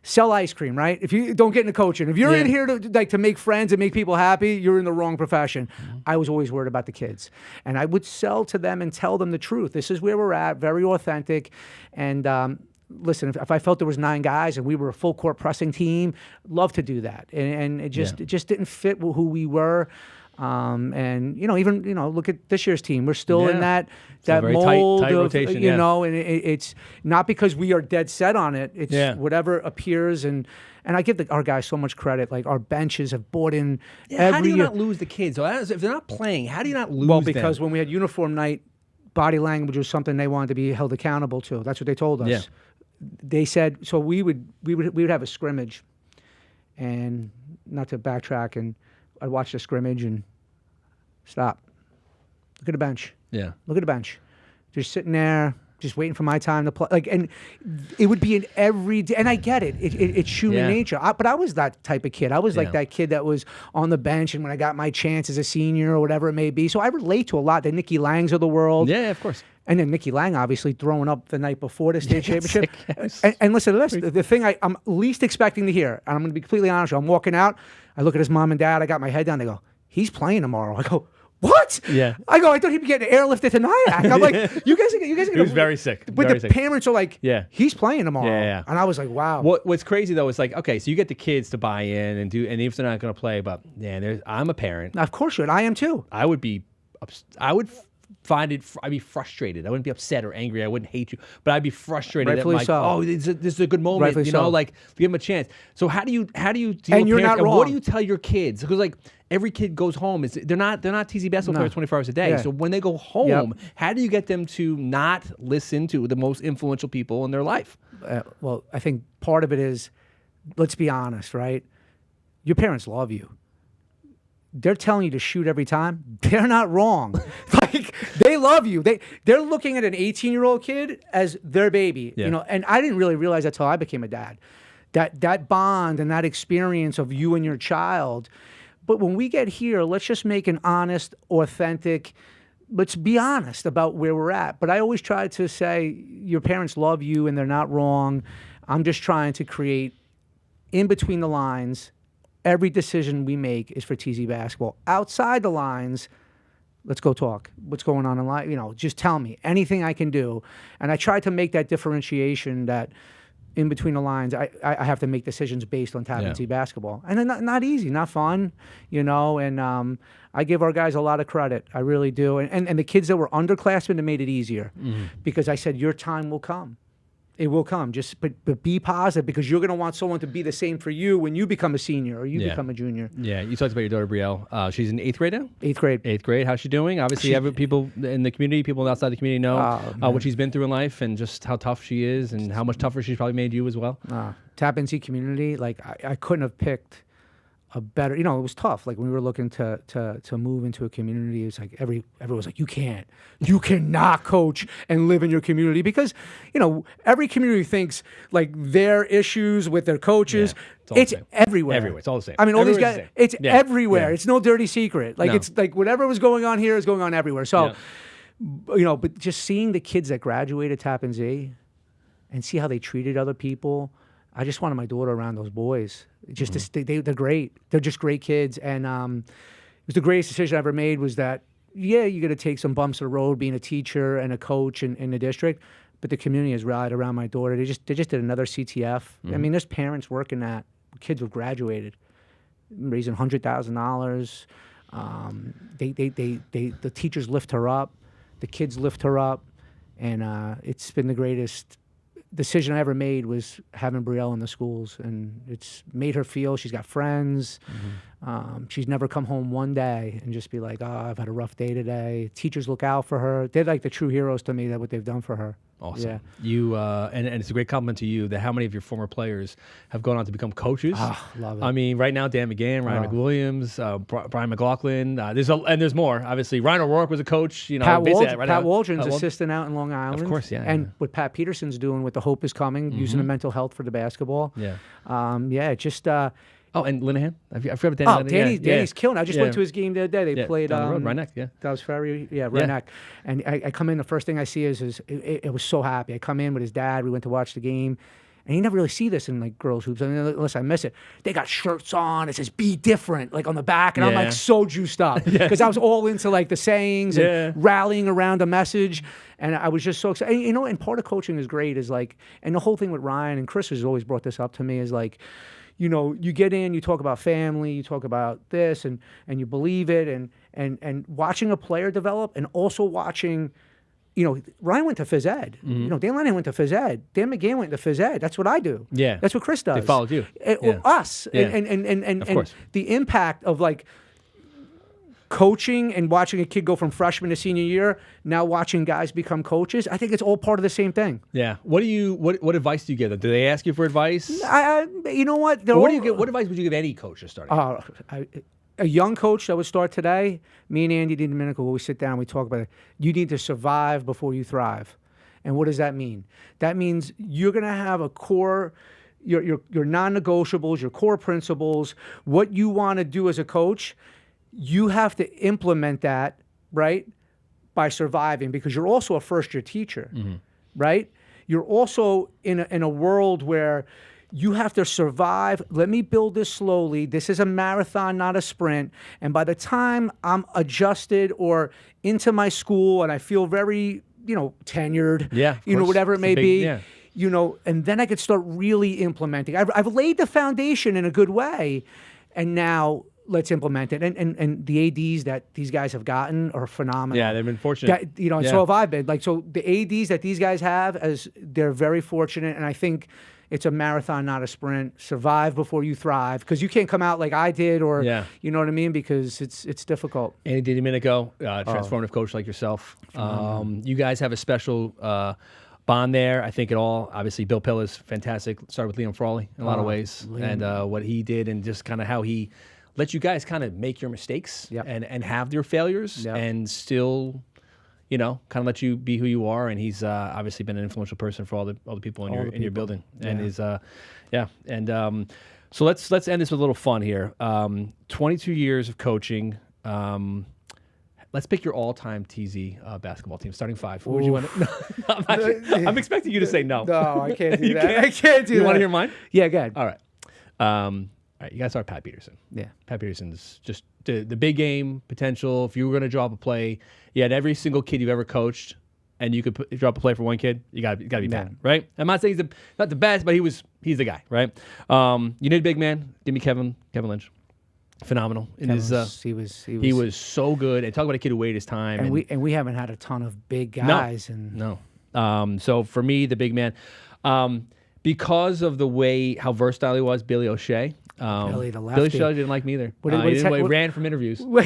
Sell ice cream, right? If you don't get into coaching, if you're in here to make friends and make people happy, you're in the wrong profession. Mm-hmm. I was always worried about the kids, and I would sell to them and tell them the truth. This is where we're at, very authentic. And listen, if I felt there was 9 guys and we were a full court pressing team, love to do that. And it just didn't fit who we were. And even look at this year's team. We're still in that mold tight of rotation, and it's not because we are dead set on it. It's whatever appears, and I give our guys so much credit. Like, our benches have bought in. How do you not lose the kids? So if they're not playing, how do you not lose them? Well, because when we had uniform night, body language was something they wanted to be held accountable to. That's what they told us. Yeah. They said so. We would have a scrimmage, and not to backtrack, and I'd watch the scrimmage and stop. Look at the bench. Yeah. Look at the bench. Just sitting there, just waiting for my time to play. And it would be in every day. And I get it. It's human nature. But I was that type of kid. I was like that kid that was on the bench, and when I got my chance as a senior or whatever it may be. So I relate to a lot. The Nicky Langs of the world. Yeah, of course. And then Nicky Lang, obviously, throwing up the night before the state championship. And listen to this. The thing I'm least expecting to hear, and I'm going to be completely honest with you, I'm walking out, I look at his mom and dad, I got my head down, they go, he's playing tomorrow. I go, what? Yeah. I go, I thought he'd be getting airlifted to Nyack. I'm like, you guys are going to... He was very sick. But very the sick. parents are like, he's playing tomorrow. Yeah. And I was like, wow. What's crazy, though, is like, okay, so you get the kids to buy in and even if they're not going to play, but I'm a parent. Of course you would. I am too. I would I'd be frustrated. I wouldn't be upset or angry. I wouldn't hate you, but I'd be frustrated. Rightfully like, so. oh, this is a good moment. Rightfully so. Like, give them a chance. So how do you deal and with you're parents, not and wrong. what do you tell your kids? Because like every kid goes home. They're not TZ basketball players 24 hours a day. Yeah. So when they go home, how do you get them to not listen to the most influential people in their life? Well, I think part of it is, let's be honest, right? Your parents love you. they're telling you to shoot every time, they're not wrong. Like, they love you. They're looking at an 18-year-old kid as their baby, Yeah. you know. And I didn't really realize that till I became a dad. That bond and that experience of you and your child. But when we get here, let's just make an honest, authentic. Let's be honest about where we're at. But I always try to say your parents love you and they're not wrong. I'm just trying to create in between the lines. Every decision we make is for TZ basketball. Outside the lines, let's go talk. What's going on in life? You know, just tell me anything I can do. And I try to make that differentiation that in between the lines, I have to make decisions based on Tappan Zee basketball. And then not easy, not fun, you know. And I give our guys a lot of credit. I really do. And the kids that were underclassmen, it made it easier because I said, your time will come. It will come. Just but be positive because you're going to want someone to be the same for you when you become a senior or you become a junior. Yeah, you talked about your daughter Brielle. She's in 8th grade now. 8th grade. 8th grade. How's she doing? Obviously, people in the community, people outside the community know what she's been through in life and just how tough she is and how much tougher she's probably made you as well. Tappan Zee community, like I couldn't have picked a better. You know, it was tough. Like when we were looking to move into a community, it's like everyone was like, you cannot coach and live in your community because, you know, every community thinks like their issues with their coaches. Yeah, it's everywhere. Everywhere. It's all the same. I mean, all these guys. It's everywhere. Yeah. It's no dirty secret. Like it's like whatever was going on here is going on everywhere. So, you know, but just seeing the kids that graduated Tappan Zee and see how they treated other people. I just wanted my daughter around those boys. Just they're great. They're just great kids. And it was the greatest decision I ever made was that, yeah, you're going to take some bumps of the road being a teacher and a coach in the district, but the community has rallied around my daughter. They just did another CTF. I mean, there's parents working that. Kids who've graduated, raising $100,000. The teachers lift her up. The kids lift her up. And it's been the greatest decision I ever made was having Brielle in the schools, and it's made her feel she's got friends. She's never come home one day and just be like, oh, I've had a rough day today. Teachers look out for her. They're like the true heroes to me, that what they've done for her. Awesome. Yeah. You and it's a great compliment to you that how many of your former players have gone on to become coaches. Love it. I mean, right now, Dan McGann, Ryan McWilliams, Brian McLaughlin. There's more. Obviously, Ryan O'Rourke was a coach. You know, Pat Waldron's assistant out in Long Island. Of course, yeah. And what Pat Peterson's doing with the Hope is Coming, using the mental health for the basketball. Yeah. Just. Oh, and Linehan. I forgot about Danny. Danny's killing it. I just went to his game the other day. They played down the road, Rhinebeck, That was Ferry, Rhinebeck. And I come in, the first thing I see is it was so happy. I come in with his dad. We went to watch the game. And you never really see this in like girls hoops, unless I miss it. They got shirts on. It says "Be different" like on the back, and I'm like so juiced up because I was all into like the sayings and rallying around a message, and I was just so excited. And, you know, and part of coaching is great is like, and the whole thing with Ryan and Chris has always brought this up to me is like, you know, you get in, you talk about family, you talk about this, and you believe it, and watching a player develop, and also watching. You know, Ryan went to phys ed. You know, Dan Lennon went to phys ed. Dan McGann went to phys ed. That's what I do. Yeah. That's what Chris does. They followed you. Us. Yeah. And of course. The impact of like coaching and watching a kid go from freshman to senior year, now watching guys become coaches, I think it's all part of the same thing. Yeah. What advice do you give them? Do they ask you for advice? You know what? What advice would you give any coach just starting? A young coach that would start today, me and Andy Domenico, we sit down, we talk about it. You need to survive before you thrive. And what does that mean? That means you're going to have a core, your non-negotiables, your core principles, what you want to do as a coach. You have to implement that, right, by surviving, because you're also a first-year teacher, right? You're also in a world where you have to survive. Let me build this slowly. This is a marathon, not a sprint. And by the time I'm adjusted or into my school and I feel very, you know, tenured, whatever it may be, you know, and then I could start really implementing. I've laid the foundation in a good way, and now let's implement it. And the ADs that these guys have gotten are phenomenal. Yeah, they've been fortunate. And so have I been. Like, so the ADs that these guys have, they're very fortunate, and I think it's a marathon, not a sprint. Survive before you thrive, because you can't come out like I did, or you know what I mean, because it's difficult. Andy Domenico, transformative coach like yourself. You guys have a special bond there. I think it all. Obviously, Bill Pill is fantastic. Started with Liam Frawley in a lot of ways, and what he did, and just kind of how he let you guys kind of make your mistakes Yep. and have your failures Yep. and still, kind of let you be who you are. And he's obviously been an influential person for all the people in your building. And is And so let's end this with a little fun here. 22 years of coaching. Let's pick your all-time TZ basketball team, starting five. Who would you want to? I'm expecting you to say no. No, I can't do You that. can't? I can't do that. You want to hear mine? Yeah, go ahead. All right. All right. You got to start Pat Peterson. Yeah. Pat Peterson's just the big game potential. If you were going to drop a play, you had every single kid you've ever coached, and you could drop a play for one kid. You got to be Pat, right? I'm not saying he's not the best, but he's the guy, right? You need a big man. Give me Kevin Lynch. Phenomenal. He was so good. And talk about a kid who waited his time. And we haven't had a ton of big guys. No. So for me, the big man, because of how versatile he was, Billy O'Shea. Billy the lefty. Billy O'Shea didn't like me either. He ran from interviews. What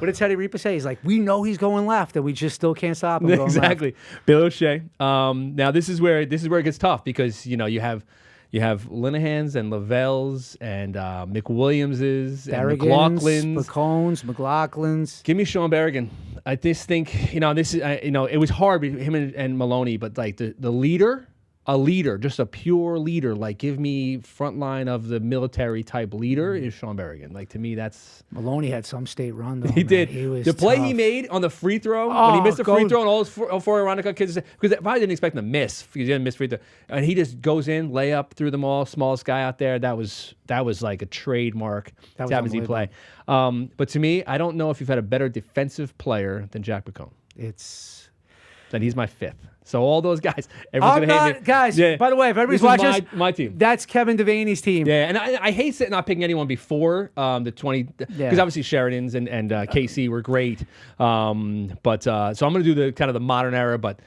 did Teddy Reaper say? He's like, we know he's going left, and we just still can't stop him. Exactly. Billy O'Shea. Now this is where it gets tough because you have Linehans and Lavelle's and McWilliams's and McLaughlin's. McLaughlin's. Give me Sean Berrigan. I just think it was hard with him and Maloney, but like the leader. A leader, just a pure leader. Like, give me front line of the military type leader is Sean Berrigan. Like, to me, that's Maloney had some state run though. He did. He was the play tough. he made on the free throw when he missed the free throw and all his four Ironica kids, because I didn't expect him to miss because he didn't miss free throw, and he just goes in, layup through them all, smallest guy out there. That was like a trademark Tappan Zee play. But to me, I don't know if you've had a better defensive player than Jack McComb. Then he's my fifth. So all those guys, everyone's gonna hate me. Guys, by the way, if everybody's watching my team. That's Kevin Devaney's team. Yeah, and I hate not picking anyone before the 20, because obviously Sheridan's and KC were great. So I'm gonna do the kind of the modern era, but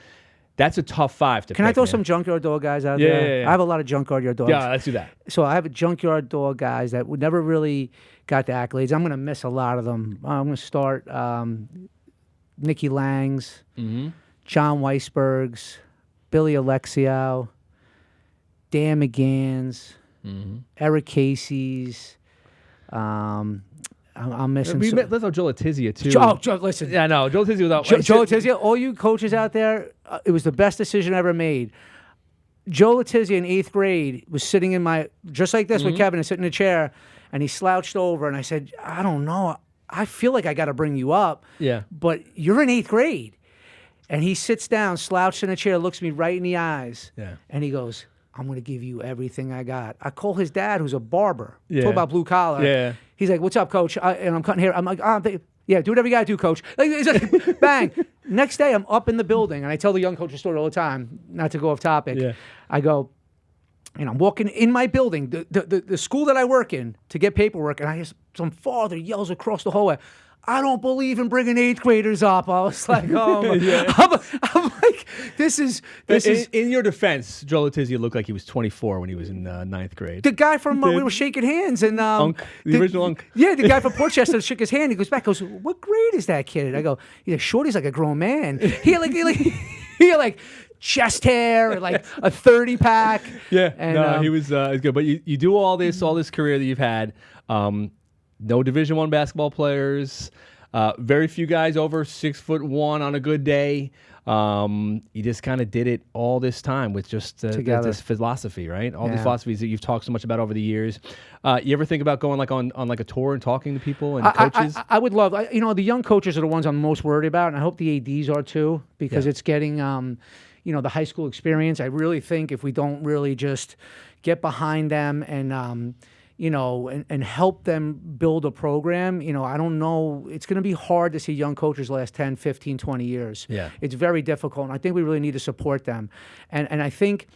that's a tough five to pick. Can I throw some junkyard dog guys out there? Yeah. I have a lot of junkyard dogs. Yeah, let's do that. So I have a junkyard dog guys that would never really got the accolades. I'm gonna miss a lot of them. I'm gonna start Nicky Lang's. Mm-hmm. John Weisberg's, Billy Alexio, Dan McGann's, Eric Casey's. I'm missing. Let's throw Joe Letizia too. Joe, listen. Yeah, no, Joe Letizia without Joe Letizia. All you coaches out there, it was the best decision ever made. Joe Letizia in 8th grade was sitting in just like this with Kevin, and sitting in a chair, and he slouched over, and I said, I don't know. I feel like I got to bring you up. Yeah. But you're in 8th grade. And he sits down, slouched in a chair, looks me right in the eyes, and he goes, I'm going to give you everything I got. I call his dad, who's a barber. Yeah. Talk about blue collar. Yeah. He's like, what's up, coach? And I'm cutting hair. I'm like, yeah, do whatever you got to do, coach. Like, he's like, bang. Next day, I'm up in the building, and I tell the young coach a story all the time, not to go off topic. Yeah. I go, and I'm walking in my building, the school that I work in, to get paperwork, and I hear some father yells across the hallway, I don't believe in bringing 8th graders up. I was like, oh, I'm like, this is. In your defense, Joe Letizia looked like he was 24 when he was in 9th grade. The guy from we were shaking hands and the original Unk. Yeah, the guy from Portchester shook his hand. He goes back, goes, what grade is that kid? I go, Shorty's like a grown man. He had like chest hair and like a 30-pack. Yeah, and, he was good. But you do all this career that you've had. No Division I basketball players. Very few guys over 6'1" on a good day. You just kind of did it all this time with just this philosophy, right? All these philosophies that you've talked so much about over the years. You ever think about going like on like a tour and talking to people and coaches? I would love. The young coaches are the ones I'm most worried about, and I hope the ADs are too, because it's getting the high school experience. I really think if we don't really just get behind them and and help them build a program, I don't know. It's going to be hard to see young coaches last 10, 15, 20 years. Yeah. It's very difficult, and I think we really need to support them. And I think,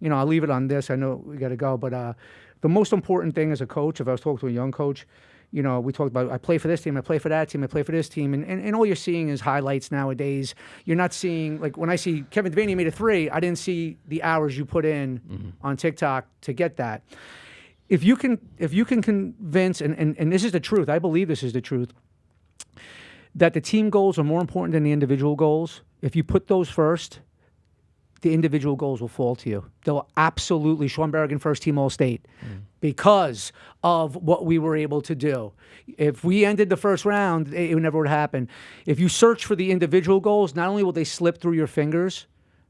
I'll leave it on this. I know we got to go, but the most important thing as a coach, if I was talking to a young coach, we talked about, I play for this team, I play for that team, I play for this team, and all you're seeing is highlights nowadays. You're not seeing, like when I see Kevin Devaney made a 3, I didn't see the hours you put in on TikTok to get that. If you can convince, and this is the truth, I believe this is the truth, that the team goals are more important than the individual goals. If you put those first, the individual goals will fall to you. They'll absolutely, Sean Berrigan, first team All-State. because of what we were able to do. If we ended the first round, it never would happen. If you search for the individual goals, not only will they slip through your fingers,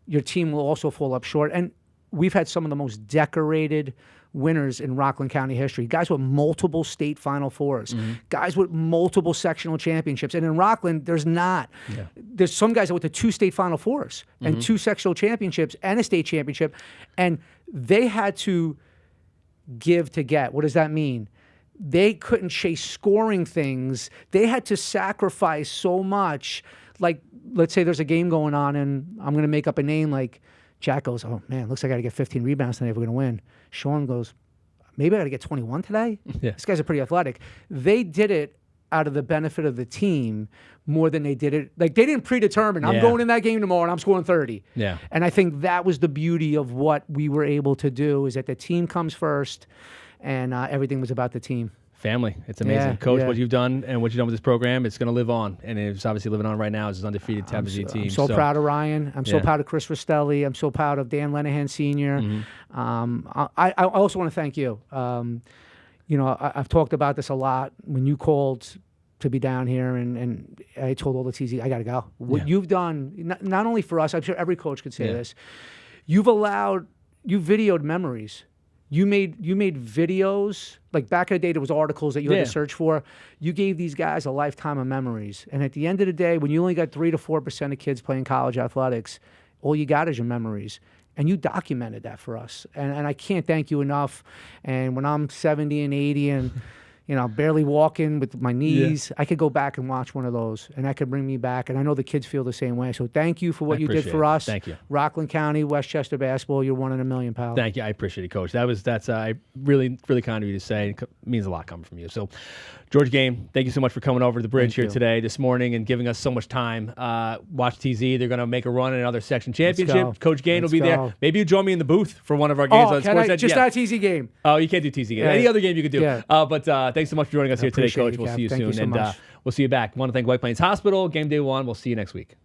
your team will also fall up short. And we've had some of the most decorated winners in Rockland County history. Guys with multiple state Final Fours, guys with multiple sectional championships. And in Rockland, there's not. Yeah. There's some guys that went to 2 state Final Fours and 2 sectional championships and a state championship. And they had to give to get. What does that mean? They couldn't chase scoring things. They had to sacrifice so much. Like, let's say there's a game going on, and I'm going to make up a name like Jack goes, oh, man, looks like I got to get 15 rebounds today if we're going to win. Sean goes, maybe I got to get 21 today? Yeah. These guys are pretty athletic. They did it out of the benefit of the team more than they did it. Like, they didn't predetermine, I'm going in that game tomorrow and I'm scoring 30. Yeah. And I think that was the beauty of what we were able to do, is that the team comes first, and everything was about the team. Family. It's amazing. Coach, what you've done and what you've done with this program, it's going to live on. And it's obviously living on right now. It's an undefeated Tappan Zee team. I'm so proud of Ryan. I'm so proud of Chris Rastelli. I'm so proud of Dan Lenahan Sr. I also want to thank you. You know, I've talked about this a lot. When you called to be down here, and I told all the TZ, I got to go. What you've done, not only for us, I'm sure every coach could say this, you videoed memories. You made videos, like back in the day there was articles that you had to search for. You gave these guys a lifetime of memories. And at the end of the day, when you only got 3 to 4% of kids playing college athletics, all you got is your memories. And you documented that for us. And I can't thank you enough. And when I'm 70 and 80 and you know, barely walking with my knees, I could go back and watch one of those, and that could bring me back. And I know the kids feel the same way. So thank you for what you did for us. Thank you. Rockland County, Westchester basketball, you're 1 in a million, pal. Thank you. I appreciate it, Coach. That's really kind of you to say. It means a lot coming from you. So, George Gaine, thank you so much for coming over to the bridge here today, this morning, and giving us so much time. Watch TZ. They're going to make a run in another section championship. Coach Gaine will be there. Maybe you join me in the booth for one of our games on Sports Edge. Just not a TZ game. Oh, you can't do TZ game. Any other game you could do. Yeah. But thanks so much for joining us here today, Coach. We'll see you soon. And we'll see you back. I want to thank White Plains Hospital, GameDay One. We'll see you next week.